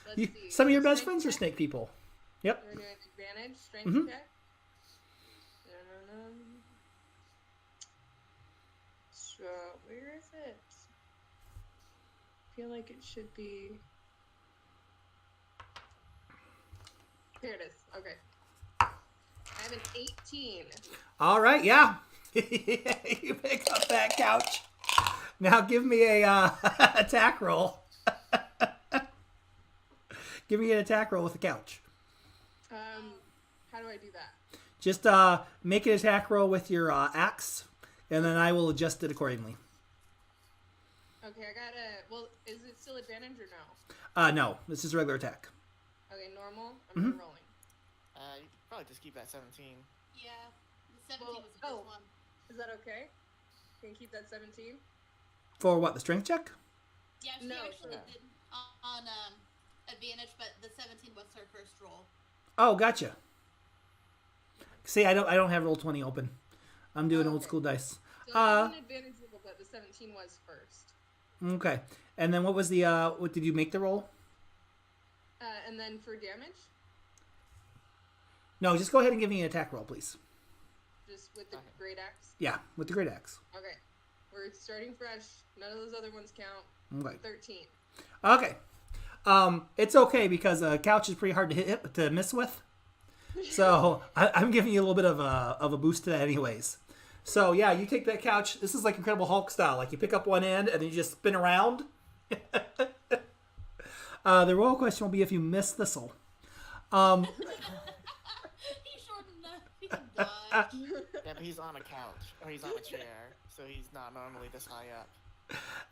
Let's see. Some of your best Strength friends are check. snake people. Yep. We're doing advantage. Strength Mhm. check. Dun-dun-dun. So where is it? I feel like it should be. Here it is. Okay. I have an 18. All right, yeah. You pick up that couch. Now give me a attack roll. Give me an attack roll with the couch. How do I do that? Just make an attack roll with your axe, and then I will adjust it accordingly. Okay, I got a. Well, is it still advantage or no? No, this is a regular attack. Okay, normal. Mm-hmm. I'm rolling. You could probably just keep that 17. Yeah, the 17 Well, was the first oh. one. Is that okay? Can you keep that 17? For what, the strength check? Yeah, she No, actually sure. did on advantage, but the 17 was her first roll. Oh, gotcha. See, I don't have roll 20 open. I'm doing old Okay. school dice. So I was an advantage level, but the 17 was first. Okay. And then what was the what did you make the roll? And then for damage, No, just go ahead and give me an attack roll, please. just with the Okay. great axe. Yeah, with the great axe. Okay. We're starting fresh. None of those other ones count. Okay. 13. Okay. It's okay because a couch is pretty hard to hit to miss with. So I'm giving you a little bit of a boost to that anyways. So yeah, you take that couch. This is like Incredible Hulk style. Like you pick up one end and then you just spin around. The roll question will be if you miss Thistle. He's short enough. He can dodge. Yeah, but he's on a couch. Or he's on a chair. So he's not normally this high up.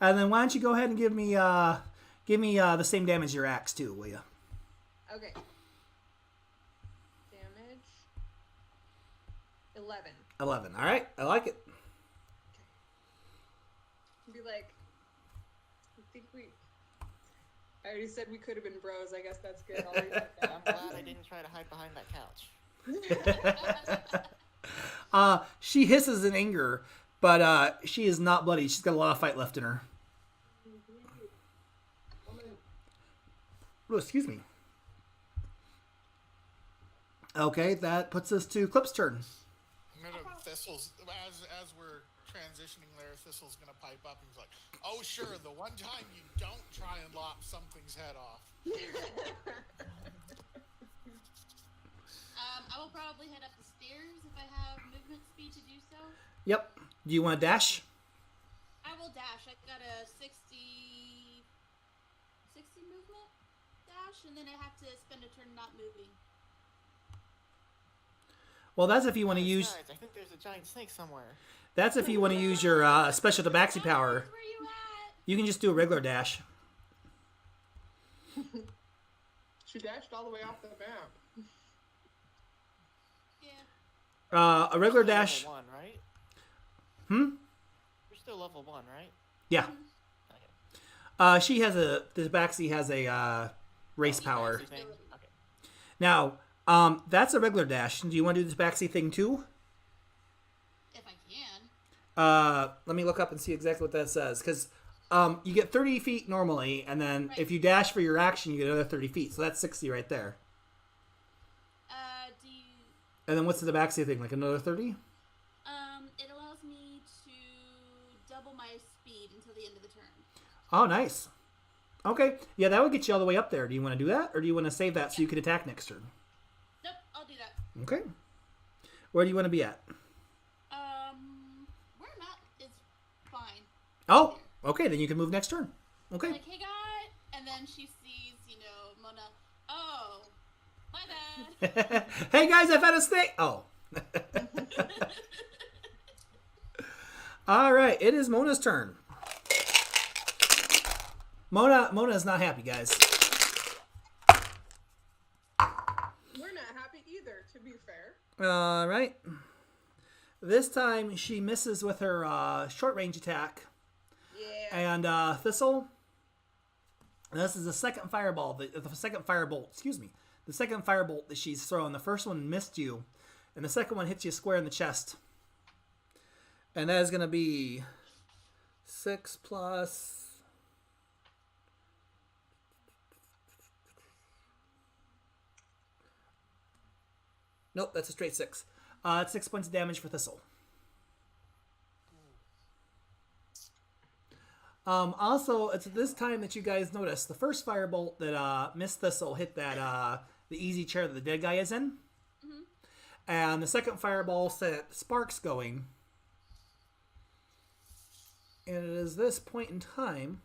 And then why don't you go ahead and give me the same damage as your axe too, will you? Okay. Damage. 11. 11. All right, I like it. Be like, I think I already said we could have been bros. I guess that's good. I'll leave it at I'm that. glad I didn't try to hide behind that couch. She hisses in anger, but she is not bloody. She's got a lot of fight left in her. Oh, excuse me. Okay, that puts us to Clip's turn. Thistle's as we're transitioning there. Thistle's gonna pipe up and he's like, "Oh sure, the one time you don't try and lop something's head off." I will probably head up the stairs if I have movement speed to do so. Yep. Do you want to dash? I will dash. I got a 60 movement dash, and then I have to spend a turn not moving. Well, that's if you want to use. Besides, I think there's a giant snake somewhere. That's if you want to use your special tabaxi power. Where you at? You can just do a regular dash. She dashed all the way off the map. Yeah. A regular Still dash. Level 1, right? Hmm. You're still level 1, right? Yeah. Okay. She has the tabaxi has a race power. Thing. Okay. Now, that's a regular dash. Do you want to do the tabaxi thing too? If I can. Let me look up and see exactly what that says. Because you get 30 feet normally, and then Right. if you dash for your action, you get another 30 feet. So that's 60 right there. Do you? And then what's the tabaxi thing? Like another 30? It allows me to double my speed until the end of the turn. Oh, nice. Okay. Yeah, that would get you all the way up there. Do you want to do that? Or do you want to save that so you can attack next turn? Nope, I'll do that. Okay. Where do you want to be at? Where I'm at is fine. Oh, okay. Then you can move next turn. Okay. Like, hey guy, and then she sees, Mona. Oh, my bad. Hey guys, I found a snake. Oh. All right, it is Mona's turn. Mona is not happy, guys. We're not happy either, to be fair. All right. This time she misses with her short range attack. Yeah. And Thistle. This is the second fireball. The second firebolt. Excuse me. The second firebolt that she's thrown. The first one missed you, and the second one hits you square in the chest. And that is going to be 6 plus. Nope, that's a straight 6. It's 6 points of damage for Thistle. Also, it's at this time that you guys notice the first firebolt that missed Thistle hit that the easy chair that the dead guy is in. Mm-hmm. And the second fireball sent sparks going. And it is this point in time.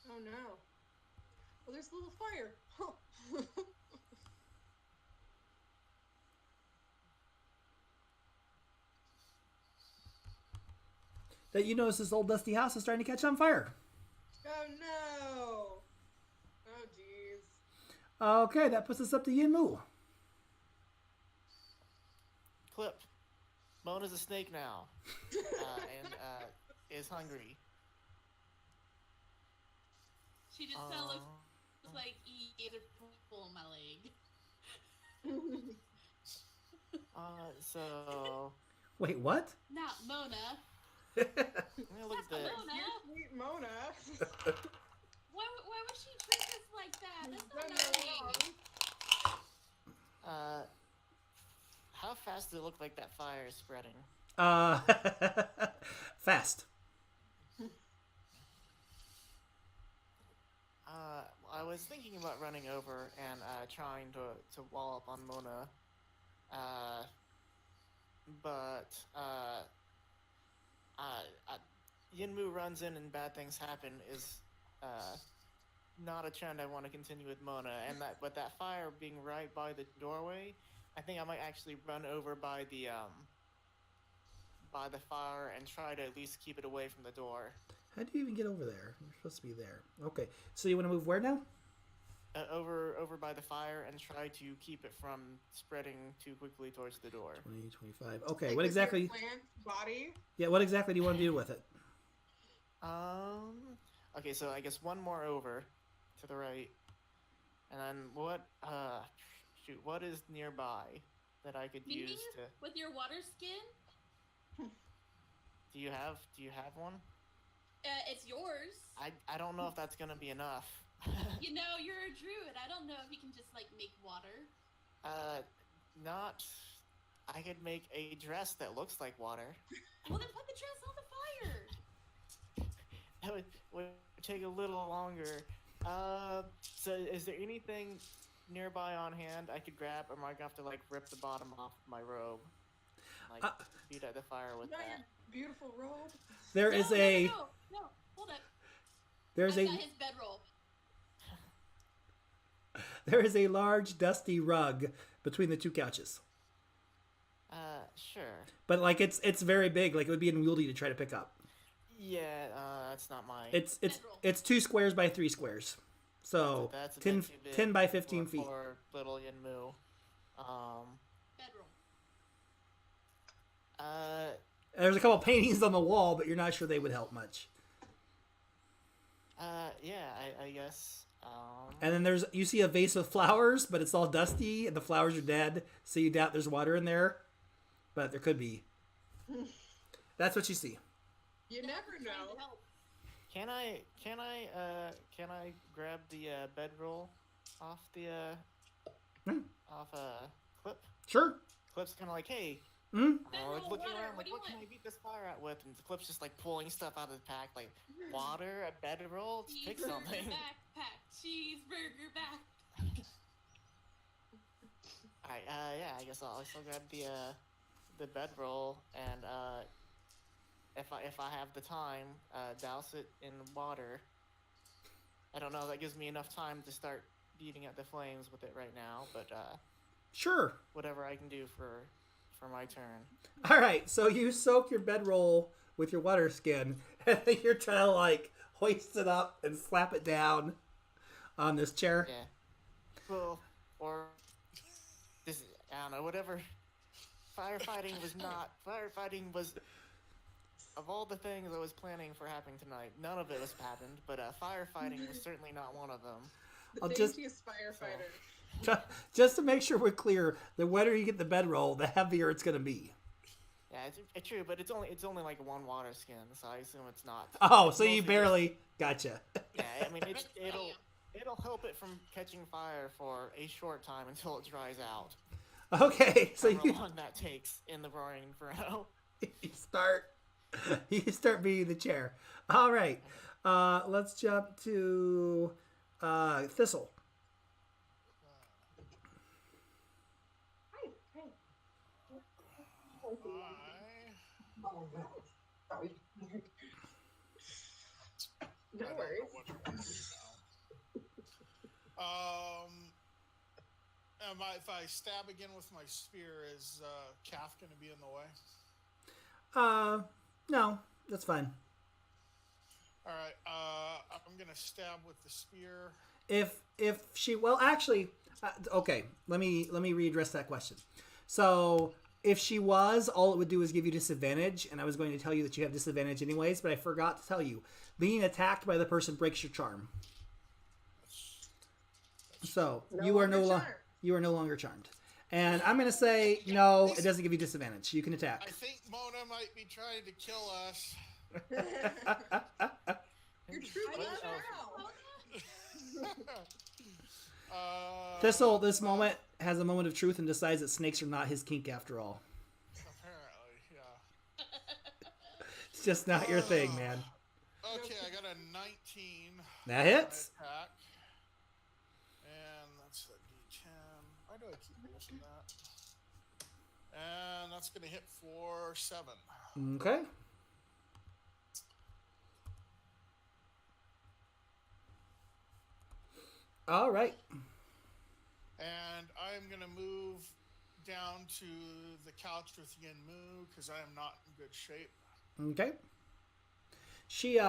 Oh no. Well, there's a little fire. That you notice this old dusty house is starting to catch on fire. Oh no. Oh jeez. Okay, that puts us up to Yinmu. Clip. Mona's a snake now. And is hungry. She just kind of looks like either pull my leg. So Wait, what? Not Mona. I'm gonna look at the. Mona. Dear sweet Mona. Why would she treat us like that? That's not Done no nice. How fast does it look like that fire is spreading? Fast. I was thinking about running over and trying to wall up on Mona, but Yinmu runs in and bad things happen is not a trend I want to continue with Mona, and that fire being right by the doorway, I think I might actually run over by the fire and try to at least keep it away from the door. How do you even get over there? You're supposed to be there. Okay. So you want to move where now? Over by the fire and try to keep it from spreading too quickly towards the door. 20, 25. Okay. Like What with exactly? your plant body. Yeah. What exactly do you want to do with it? Okay, so I guess one more over to the right, and then what? What is nearby that I could Me use to? with your water skin. Do you have one? It's yours. I don't know if that's gonna be enough. You know, you're a druid. I don't know if you can just like make water. Not. I could make a dress that looks like water. Well, then put the dress on the fire. That would take a little longer. So is there anything nearby on hand I could grab, or am I gonna have to like rip the bottom off of my robe? Like beat at the fire with Not that. your beautiful robe. There is a. No, hold up. There's I've a. got his bedroll. There is a large dusty rug between the two couches. Sure. But like it's very big. Like it would be unwieldy to try to pick up. Yeah, that's not my. It's 2 squares by 3 squares. So that's a 10, bit too big 10 by 15 feet. for little Yinmu. Bedroll. There's a couple paintings on the wall, but you're not sure they would help much. Yeah, I guess. And then you see a vase of flowers, but it's all dusty and the flowers are dead, so you doubt there's water in there. But there could be. That's what you see. You never Trying know. to help. Can I grab the bedroll off the Clip? Sure. Clip's kind of like, hey. Hmm? Like looking Water, around, what like, do you what can want? I beat this fire out with? And Clip's just like pulling stuff out of the pack, like water, a bedroll, just pick something. Backpack. Cheeseburger backpack. Alright, yeah, I guess I'll still grab the bedroll and if I have the time, douse it in water. I don't know, that gives me enough time to start beating at the flames with it right now, but Sure. whatever I can do for my turn. All right. So you soak your bedroll with your water skin, and then you're trying to like hoist it up and slap it down on this chair. Yeah. Well, or this, I don't know, whatever. Firefighting was, of all the things I was planning for happening tonight, none of it was happened, but firefighting was certainly not one of them. The I'll just- daintiest firefighter. Just to make sure we're clear, the wetter you get the bedroll, the heavier it's going to be. Yeah, it's true, but it's only like one water skin, so I assume it's not. Oh, so Mostly you just- barely gotcha. Yeah, I mean it'll help it from catching fire for a short time until it dries out. Okay, so However you long that takes in the Roaring Inferno. you start beating the chair. All right, let's jump to Thistle. No worries. If I stab again with my spear, is Calf going to be in the way? No, that's fine. All right. I'm going to stab with the spear. If she actually okay, let me readdress that question. So if she was, all it would do is give you disadvantage, and I was going to tell you that you have disadvantage anyways, but I forgot to tell you. Being attacked by the person breaks your charm. So you are no longer charmed. And I'm going to say no, it doesn't give you disadvantage. You can attack. I think Mona might be trying to kill us. Your true What love else? now. Thistle, this moment, has a moment of truth and decides that snakes are not his kink after all. Apparently, yeah. It's just not your thing, man. Okay, I got a 19. That hits. Attack. And that's a D10. Why do I keep missing that? And that's going to hit for 7. Okay. All right. And I'm going to move down to the couch with Yin Mu because I am not in good shape. Okay. She,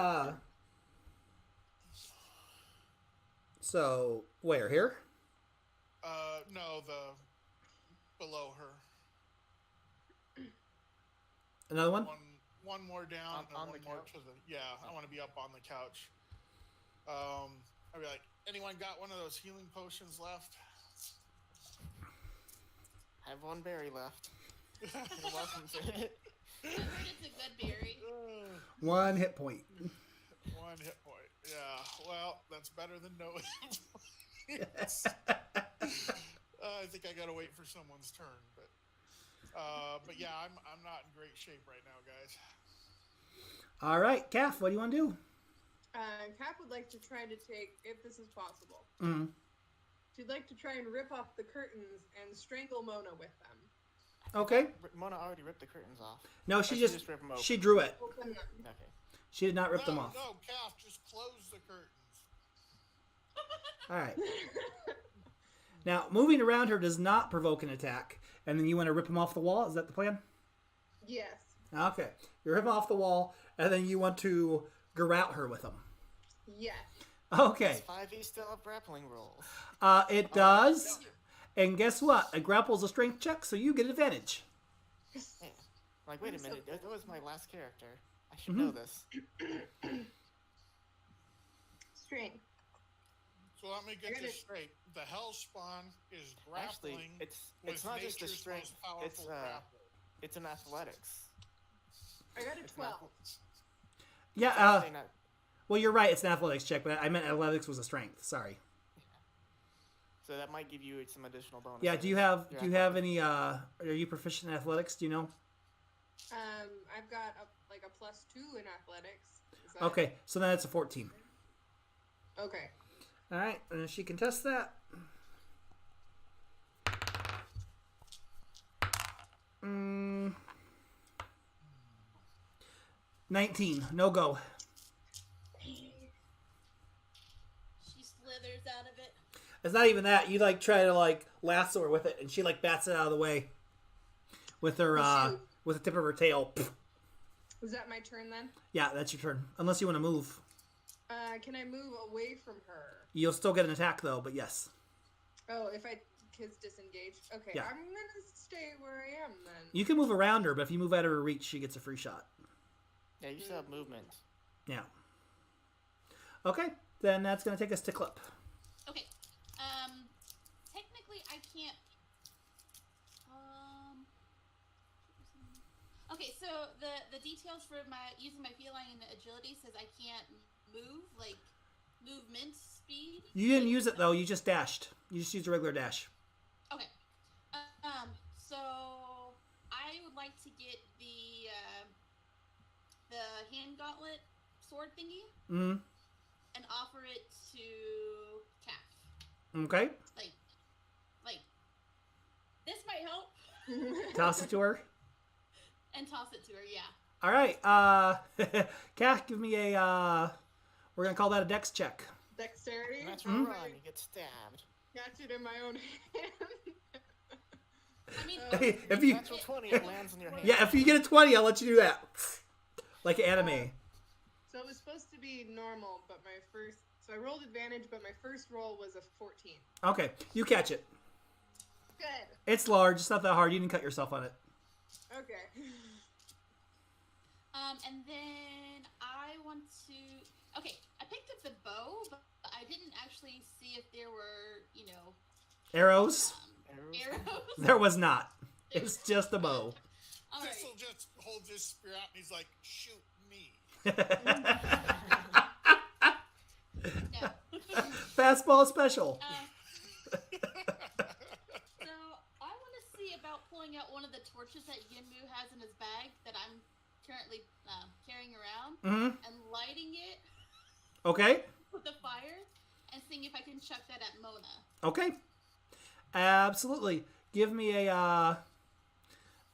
So, where? Here? No, the below her. Another one? One more down On and the one more couch? to the. Yeah, I want to be up on the couch. I'll be like, anyone got one of those healing potions left? I have one berry left. You're welcome to it. I heard it's a good berry. 1 hit point. 1 hit point. Yeah. Well, that's better than no hit points. I think I gotta wait for someone's turn, but yeah, I'm not in great shape right now, guys. All right, Calf, what do you want to do? Cap would like to try to take, if this is possible, Mm. she'd like to try and rip off the curtains and strangle Mona with them. Okay. Mona already ripped the curtains off. No, Or she she just just ripped 'em open. she drew it. Open them. Okay. She did not rip them off. No, Calf, just close the curtains. All right. Now, moving around her does not provoke an attack, and then you want to rip them off the wall. Is that the plan? Yes. Okay. You rip them off the wall, and then you want to garrote her with them. Yes. Okay. Does 5e still have grappling rolls? It does. And guess what? A grapple's a strength check, so you get advantage. Yeah. Like, wait a I'm so minute, that cool. was my last character. I should know this. Strength. So let me get I gotta- this straight. The Hellspawn is Actually, grappling. it's with not just the nature's strength. most powerful It's grapple. it's an athletics. I got a It's 12. Yeah, Say not- well, you're right. It's an athletics check, but I meant athletics was a strength. Sorry. So that might give you some additional bonus. Yeah, do you have any, are you proficient in athletics? Do you know? I've got a +2 in athletics. Is that- Okay, so then it's a 14. Okay. All right, and she can test that. 19. No go. She slithers out of it. It's not even that. You try to lasso her with it, and she bats it out of the way with her Shoot. with the tip of her tail. Is that my turn then? Yeah, that's your turn. Unless you want to move, Can I move away from her? you'll still get an attack though. But yes. Oh, if I kids disengaged. Okay, Yeah. I'm gonna stay where I am then. You can move around her, but if you move out of her reach, she gets a free shot. Yeah, you still have movement. Yeah. Okay, then that's gonna take us to Clip. Okay. Technically, I can't. Okay, so the details for using my feline agility says I can't move, movement speed. You didn't use it though. You just dashed. You just used a regular dash. Okay. So I would like to get the hand gauntlet sword thingy Mm. and offer it to Calf. Okay. Like this might help. Toss it to her. And toss it to her, yeah. All right. Kat, give me a. We're gonna call that a dex check. Dexterity. Natural Mhm. run, you get stabbed. Catch it in my own hand. I mean, If you, Natural 20, it lands in your hand. yeah, if you get a 20, I'll let you do that. Like anime. So it was supposed to be normal, but so I rolled advantage, but my first roll was a 14. Okay, you catch it. Good. It's large. It's not that hard. You didn't cut yourself on it. Okay. and then I want to. Okay, I picked up the bow, but I didn't actually see if there were, Arrows? arrows. There was not. It's just a bow. All right. This'll just holds his spear out and he's like, shoot me. No. Fastball special. So I want to see about pulling out one of the torches that Yinmu has in his bag that I'm currently carrying around Mm-hmm. and lighting it Okay. with the fire and seeing if I can chuck that at Mona. Okay. Absolutely. Give me a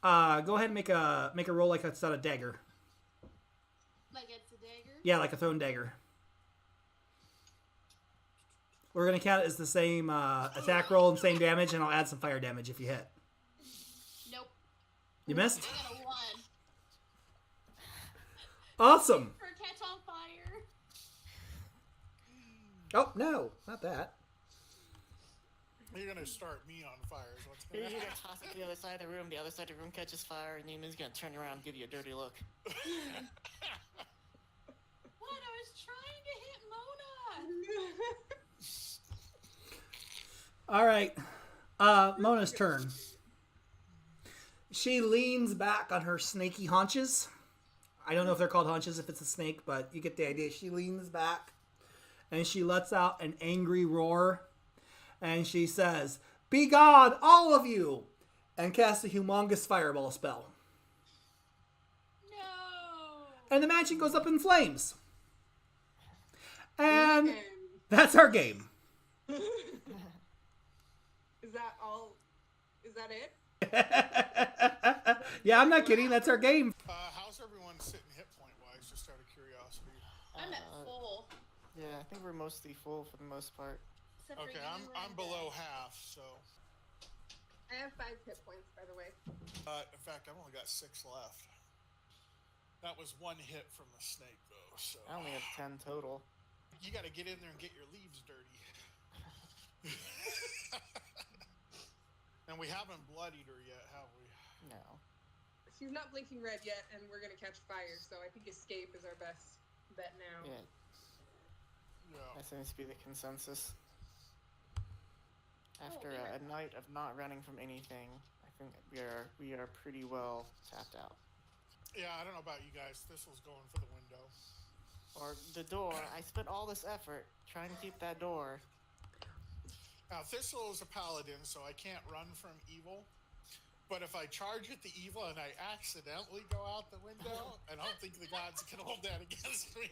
go ahead and make a roll like it's not a dagger. Like it's a dagger. Yeah, like a thrown dagger. We're gonna count it as the same attack roll and same damage, and I'll add some fire damage if you hit. Nope. You missed? I got a 1. Awesome. For a catch on fire. Oh no, not that. You're gonna start me on fire. Is what's You're gonna gonna happen. toss it to the other side of the room. The other side of the room catches fire, and Yunu's gonna turn around and give you a dirty look. What? I was trying to hit Mona. All right, Mona's turn. She leans back on her snaky haunches. I don't know if they're called haunches if it's a snake, but you get the idea. She leans back, and she lets out an angry roar, and she says, "Be gone, all of you!" and casts a humongous fireball spell. No. And the mansion goes up in flames. And And that's our game. is that all? Is that it? Yeah, I'm not kidding. That's our game. How's everyone sitting hit point wise? Just out of curiosity. I'm at full. Yeah, I think we're mostly full for the most part. Except for Okay, you I'm and, below half, so I have 5 hit points, by the way. in fact I've only got 6 left. That was 1 hit from the snake though, so I only have 10 total. you gotta get in there and get your leaves dirty. And we haven't bloodied her yet, have we? No. She's not blinking red yet, and we're gonna catch fire. So I think escape is our best bet now. Yeah, Yeah. that seems to be the consensus. After yeah. a night of not running from anything, I think we are pretty well tapped out. Yeah, I don't know about you guys. Thistle's going for the window. Or the door. I spent all this effort trying to keep that door. Now, Thistle is a paladin, so I can't run from evil. But if I charge at the evil and I accidentally go out the window, I don't think the gods can hold that against me.